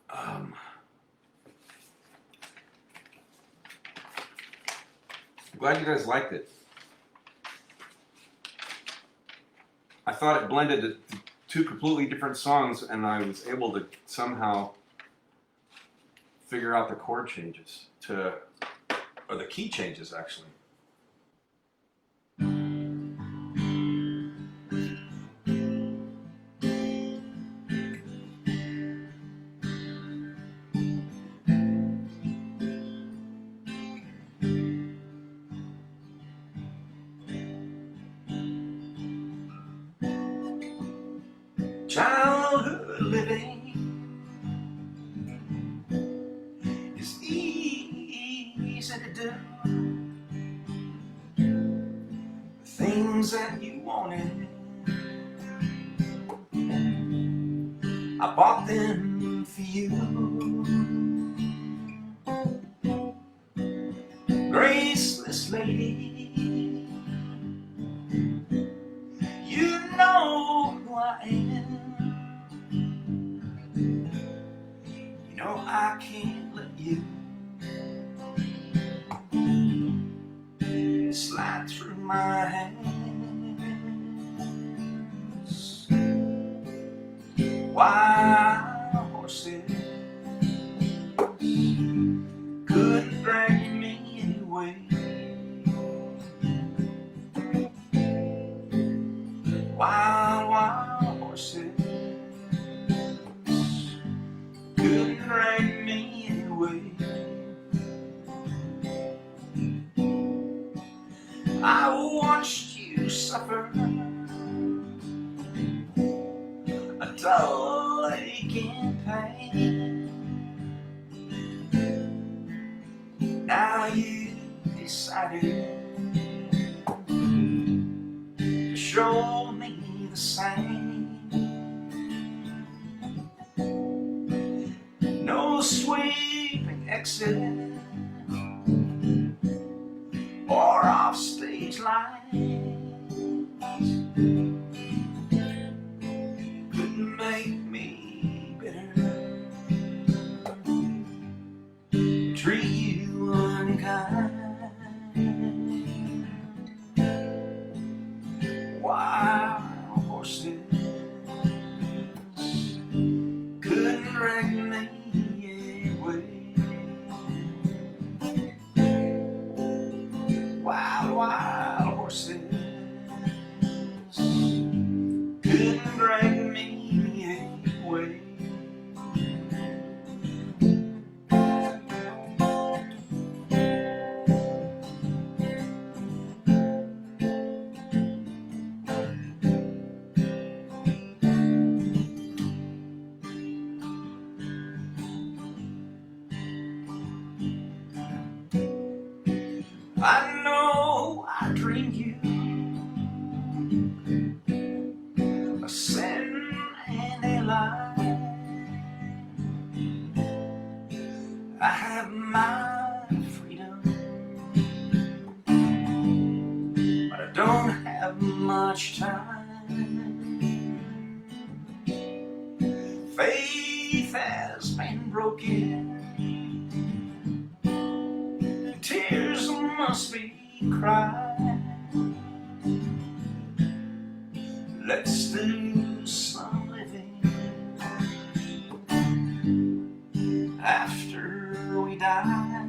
I'm glad you guys liked it. I thought it blended two completely different songs, and I was able to somehow figure out the chord changes or the key changes actually. Childhood living is easy to do. The things that you wanted, I bought them for you. Graceless lady, you know who I am. You know I can't let you slide through my hands. Wild horses couldn't drag me away. Wild horses couldn't drag me away. I watched you suffer a dull aching pain. Now decided to show me the same. No sweeping exit or off-stage lines couldn't make me bitter, treat you unkind. Wild horses couldn't drag me away. Wild horses couldn't drag me away. I know I dreamed you a sin and a lie. I have my freedom, but I don't have much time. Faith has been broken, tears must be cried. Let's do some living after we die.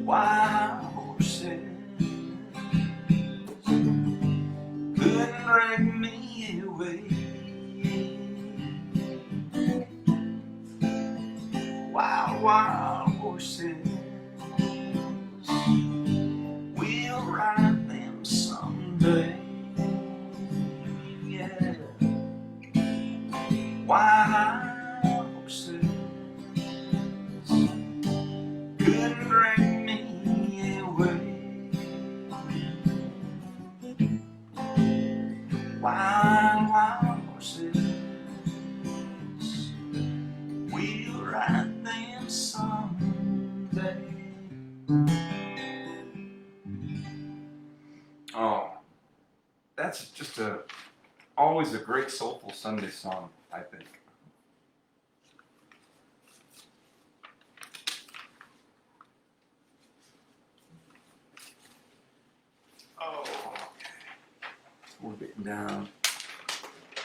Wild horses couldn't drag me away. Wild horses, we'll ride them someday. Yeah. Wild horses couldn't drag me away. Wild horses, we'll ride them someday. Oh, that's just always a great soulful Sunday song, I think. Oh, okay. We're getting down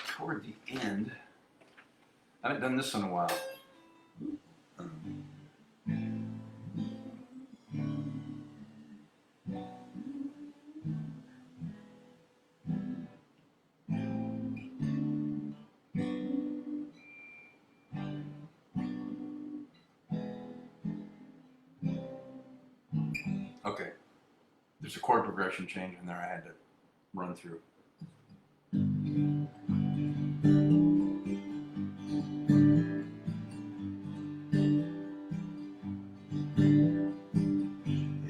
toward the end. I haven't done this in a while. Okay, there's a chord progression change in there I had to run through.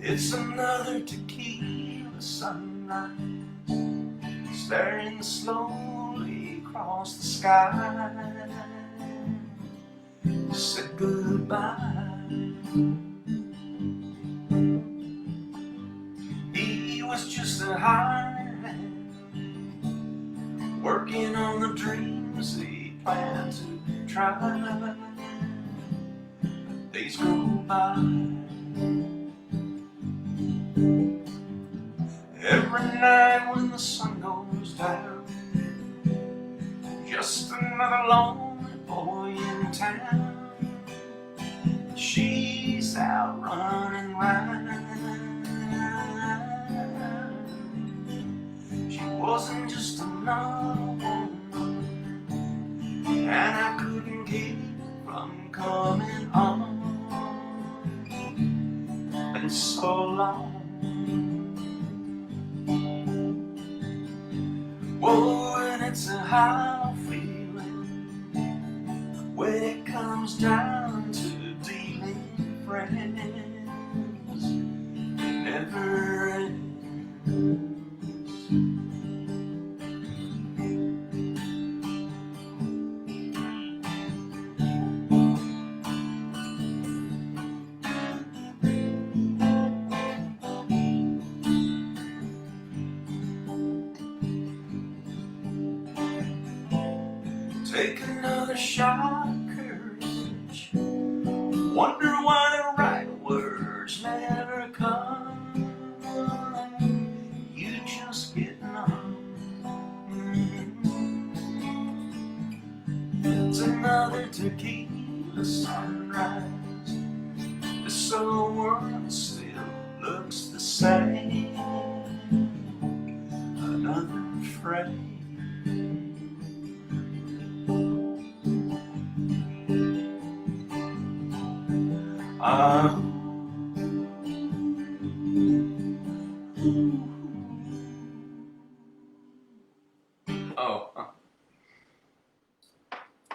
It's another tequila sunrise, staring slowly across the sky. Said goodbye. He was just a hired hand, working on the dreams he planned to try. Days go by. Every night when the sun goes down, just another lonely boy in town. She's out running round. She wasn't just another woman, and I couldn't keep from coming on. Been so long. Whoa, and it's a high feeling when it comes down to dealing friends. another shot of courage. Wonder why the right words never come. You just get numb. It's another tequila sunrise. This old world still looks the same. Another phrase.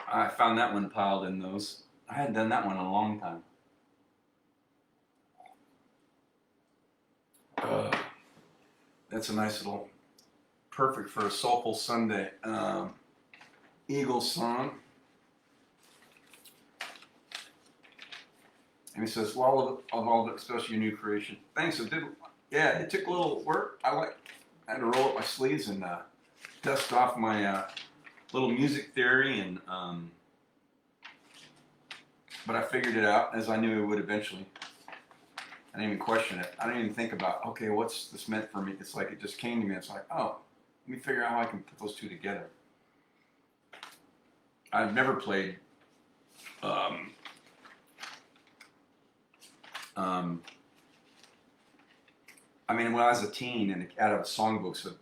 I found that one piled in those. I hadn't done that one in a long time. That's a nice little, perfect for a soulful Sunday. Eagles song. And he says, well, of all, especially your new creation. Thanks. It did. Yeah, it took a little work. I had to roll up my sleeves and dust off my little music theory, and but I figured it out, as I knew it would eventually. I didn't even question it. I didn't even think about, okay, what's this meant for me? It's like it just came to me. It's like, oh, let me figure out how I can put those two together. I've never played I mean, when I was a teen and out of songbooks of,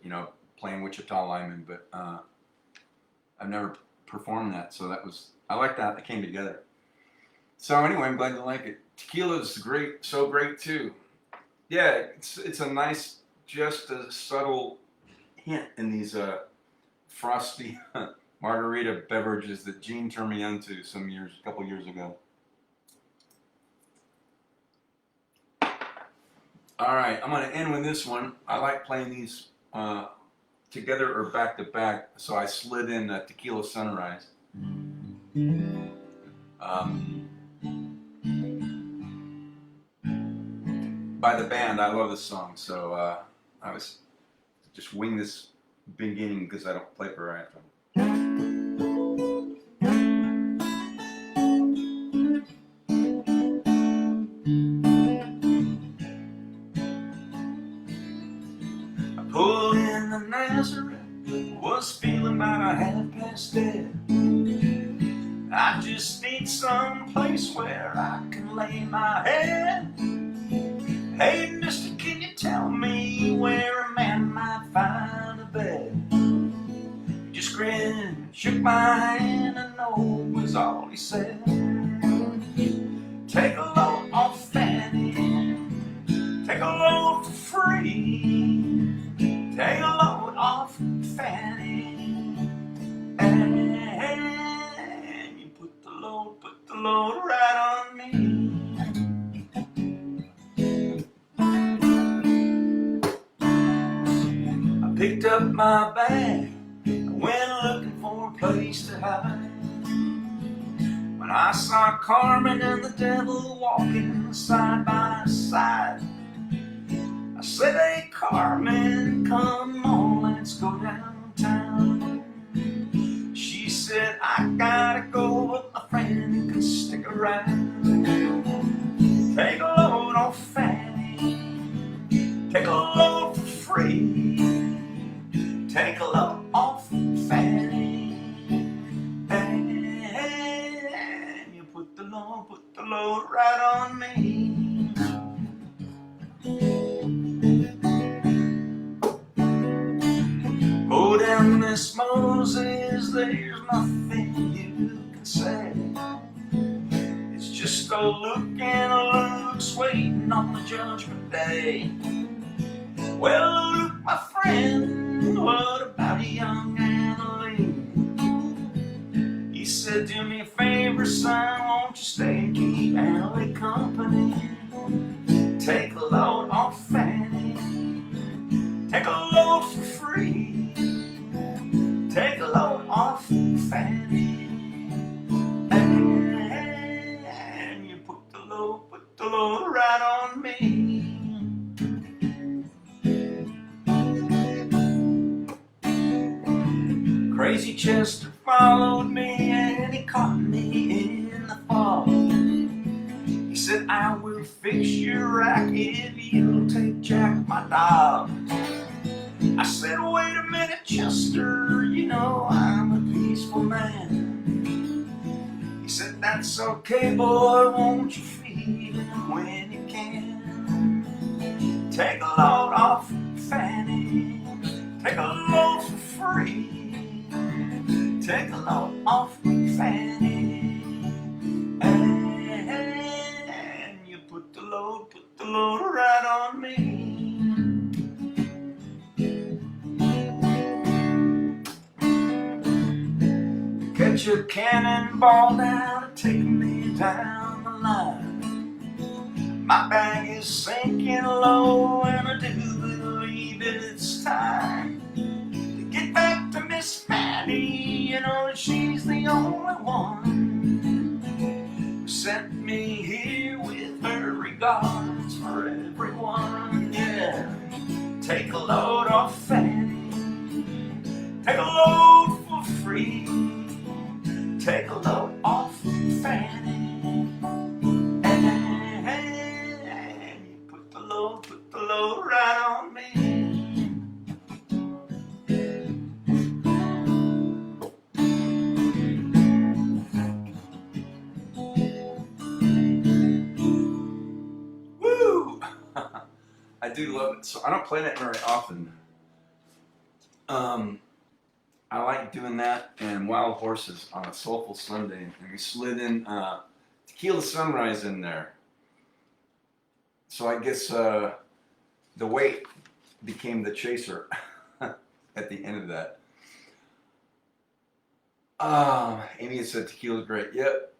playing Wichita Lineman, but I've never performed that, so I like that. It came together. So anyway, I'm glad you like it. Tequila's great, so great too. Yeah, it's a nice, just a subtle hint in these frosty margarita beverages that Gene turned me onto a couple years ago. All right, I'm going to end with this one. I like playing these together or back to back, so I slid in Tequila Sunrise. By the band. I love this song, so I was just wing this beginning because I don't play very often. I pulled in the Nazareth, was feeling about 10:30. I just need some place where I can lay my head. Hey, mister, can you tell me where a man might find a bed? He just grinned, shook my hand, and no was all he said. Take a load off Fanny, take a load for free. Take a load off Fanny, and you put the load right on me. Picked up my bag, I went looking for a place to hide. When I saw Carmen and the devil walking side by side, I said, hey Carmen, come on, let's go downtown. She said, I gotta go, but my friend can stick around. Take a load off Fanny, take a load for free. Take a load off Fanny, and you put the load right on me. Go down, Miss Moses, there's nothing you can say. It's just a look and a look's waiting on the judgment day. Well, Luke, my friend, what about young Annalee? He said, do me a favor, son, won't you stay and keep Annalee company? Take a load off Fanny, take a load for free. Take a load off Fanny, and you put the load right on me. Crazy Chester followed me he caught me in the fall. He said, I will fix your rack if you'll take Jack, my dog. I said, wait a minute, Chester, you know I'm a peaceful man. He said, that's okay, boy, won't you feed him when you can? Take a load off Fanny, take a load for free. Take a load off Fanny, and you put the load right on me. Get your cannonball now to take me down the line. My bag is sinking low, and I do believe it's time to get back to Miss Fanny. You know she's the only one who sent me here with her regards for everyone. Yeah, take a load off Fanny, take a load for free. Take a load off Fanny, and you put the load right on me. Woo! I do love it. So I don't play that very often. I like doing that and Wild Horses on a Soulful Sunday, and we slid in Tequila Sunrise in there. So I guess the weight became the chaser at the end of that. Amy said tequila's great. Yep.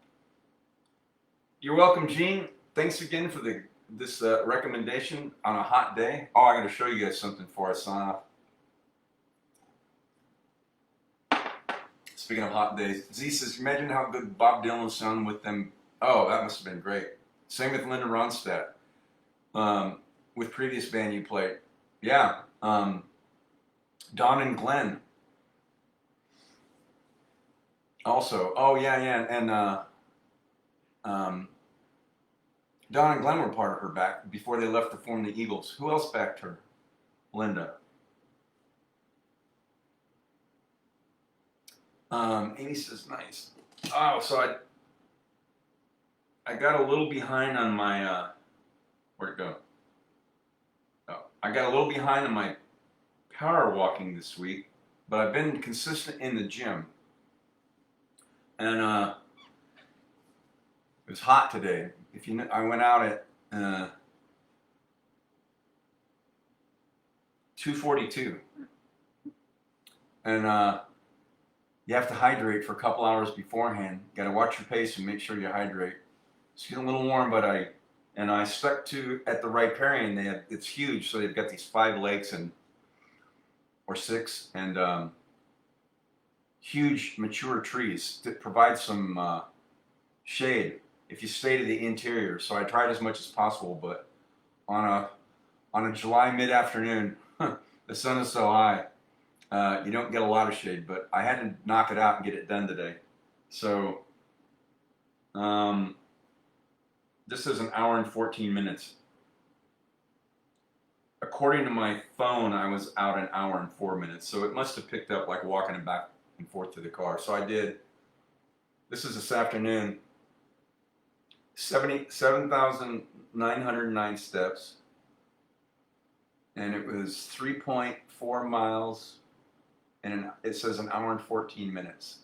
You're welcome, Gene. Thanks again for this recommendation on a hot day. Oh, I got to show you guys something before I sign off. Speaking of hot days, Z says, imagine how good Bob Dylan sounded with them. Oh, that must have been great. Same with Linda Ronstadt. With previous band you played. Yeah. Don and Glenn. Also. Oh, yeah. And Don and Glenn were part of her back before they left to form the Eagles. Who else backed her? Linda. Amy says, nice. Oh, so I got a little behind on my, where'd it go? Oh, I got a little behind on my power walking this week, but I've been consistent in the gym. And it was hot today. If you know, I went out at 2:42, and you have to hydrate for a couple hours beforehand. You got to watch your pace and make sure you hydrate. It's getting a little warm, but I stuck to at the riparian. It's huge, so they've got these 5 lakes or 6, and huge mature trees that provide some shade if you stay to the interior. So I tried as much as possible, but on a July mid-afternoon, the sun is so high. You don't get a lot of shade, but I had to knock it out and get it done today. So this is an hour and 14 minutes. According to my phone, I was out an hour and 4 minutes. So it must have picked up like walking back and forth to the car. So I did, this is this afternoon, 7,909 steps. And it was 3.4 miles. And it says an hour and 14 minutes.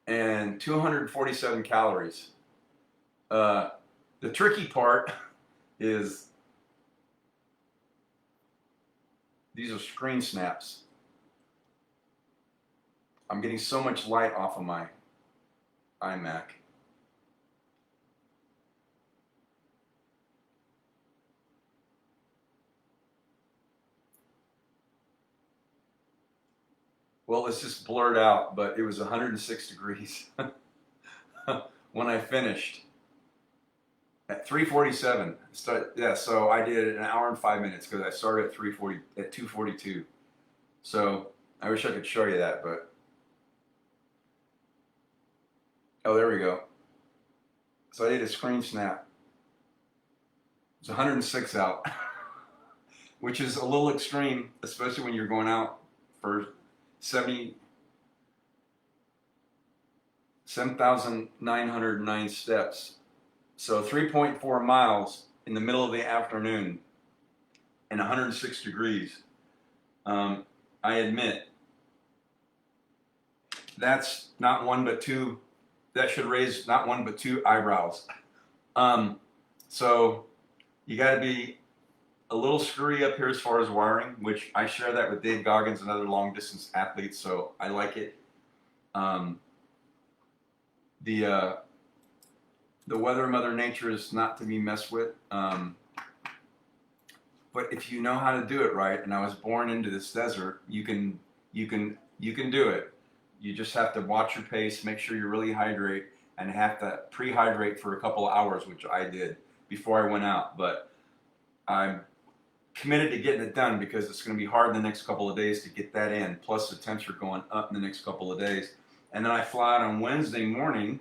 And 247 calories. The tricky part is these are screen snaps. I'm getting so much light off of my iMac. Well, it's just blurred out, but it was 106 degrees when I finished at 3:47. Yeah, so I did an hour and 5 minutes because I started at 2:42. So I wish I could show you that, but oh, there we go. So I did a screen snap. It's 106 out, which is a little extreme, especially when you're going out for 7,909 steps. So 3.4 miles in the middle of the afternoon and 106 degrees. I admit, that's not one but two, that should raise not one but two eyebrows. So you got to be a little screwy up here as far as wiring, which I share that with Dave Goggins and other long distance athletes, so I like it. The weather, Mother Nature, is not to be messed with. But if you know how to do it right, and I was born into this desert, you can do it. You just have to watch your pace, make sure you really hydrate, and have to pre-hydrate for a couple of hours, which I did before I went out. But I'm committed to getting it done because it's going to be hard in the next couple of days to get that in. Plus the temps are going up in the next couple of days. And then I fly out on Wednesday morning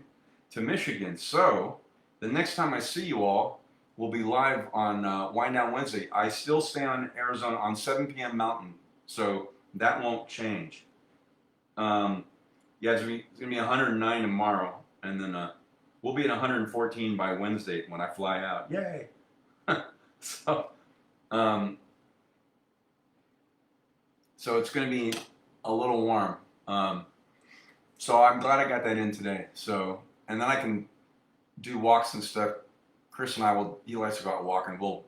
to Michigan. So the next time I see you all, we'll be live on Wind Down Wednesday. I still stay on Arizona on 7 p.m. Mountain, so that won't change. Yeah, it's going to be 109 tomorrow, and then we'll be at 114 by Wednesday when I fly out. Yay! So it's going to be a little warm. So I'm glad I got that in today. So, and then I can do walks and stuff. Chris and I he likes to go out walking. We'll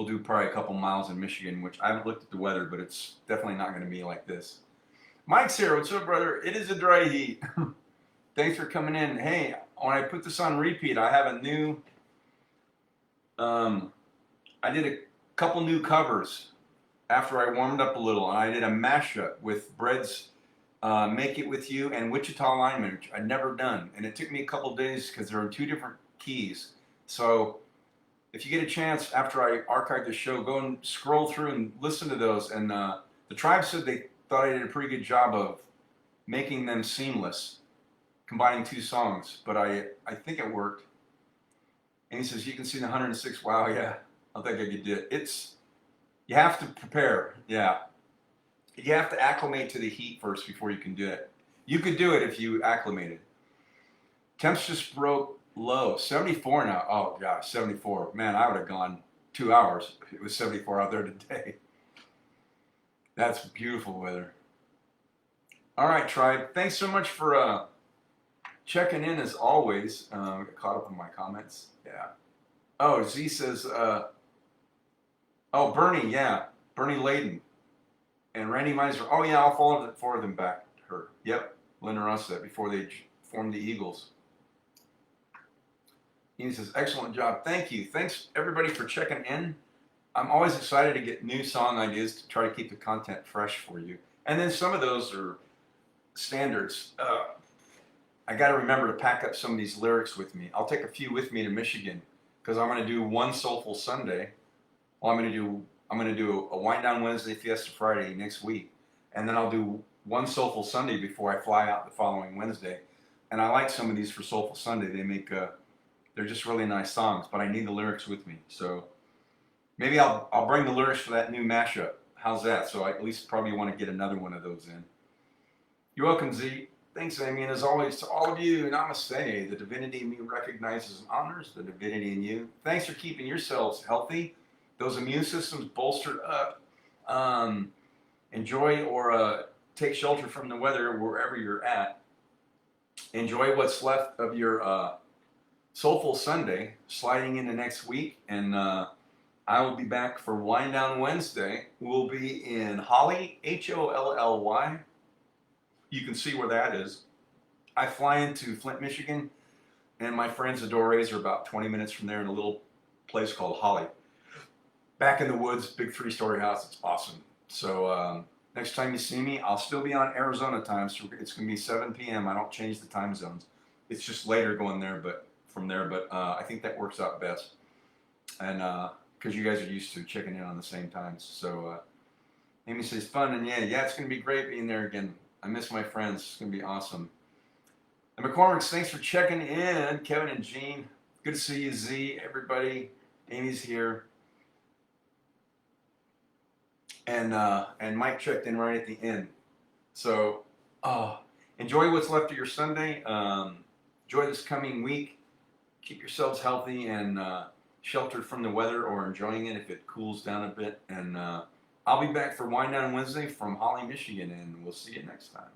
do probably a couple miles in Michigan, which I haven't looked at the weather, but it's definitely not going to be like this. Mike's here. What's up, brother? It is a dry heat. Thanks for coming in. Hey, when I put this on repeat, I have a new, I did a couple new covers after I warmed up a little, and I did a mashup with Bread's Make It With You and Wichita Lineman, which I'd never done. And it took me a couple days because they're in two different keys. So if you get a chance after I archive the show, go and scroll through and listen to those. And the tribe said they thought I did a pretty good job of making them seamless, combining two songs. But I think it worked. And he says, you can see the 106. Wow, yeah, I think I could do it. You have to prepare, yeah. You have to acclimate to the heat first before you can do it. You could do it if you acclimated. Temps just broke low, 74 now. Oh gosh, 74. Man, I would have gone 2 hours. It was 74 out there today. That's beautiful weather. All right, tribe. Thanks so much for checking in as always. Got caught up in my comments. Yeah. Oh, Z says, oh, Bernie, yeah. Bernie Layden. And Randy Meisner. Oh, yeah, I'll forward them back to her. Yep. Linda Russ said before they formed the Eagles. He says, excellent job. Thank you. Thanks, everybody, for checking in. I'm always excited to get new song ideas to try to keep the content fresh for you. And then some of those are standards. I got to remember to pack up some of these lyrics with me. I'll take a few with me to Michigan because I'm going to do one Soulful Sunday. Well, I'm going to do a Wind Down Wednesday, Fiesta Friday next week, and then I'll do one Soulful Sunday before I fly out the following Wednesday. And I like some of these for Soulful Sunday. They make they're just really nice songs, but I need the lyrics with me. So maybe I'll bring the lyrics for that new mashup. How's that? So I at least probably want to get another one of those in. You're welcome, Z. Thanks, Amy. And as always, to all of you, namaste. The divinity in me recognizes and honors the divinity in you. Thanks for keeping yourselves healthy, those immune systems bolstered up. Enjoy or take shelter from the weather wherever you're at. Enjoy what's left of your Soulful Sunday, sliding into next week. And I will be back for Wind Down Wednesday. We'll be in Holly, Holly. You can see where that is. I fly into Flint, Michigan, and my friends at Dorays are about 20 minutes from there in a little place called Holly. Back in the woods, big 3-story house. It's awesome. So next time you see me, I'll still be on Arizona time, so it's going to be 7 p.m. I don't change the time zones. It's just later going there, but from there. But I think that works out best, and because you guys are used to checking in on the same times. So Amy says fun, and yeah, it's gonna be great being there again. I miss my friends. It's gonna be awesome. And McCormick, thanks for checking in. Kevin and Jean, good to see you. Z, everybody. Amy's here, and Mike checked in right at the end. So, enjoy what's left of your Sunday. Enjoy this coming week. Keep yourselves healthy and sheltered from the weather, or enjoying it if it cools down a bit. And I'll be back for Wind Down Wednesday from Holly, Michigan, and we'll see you next time.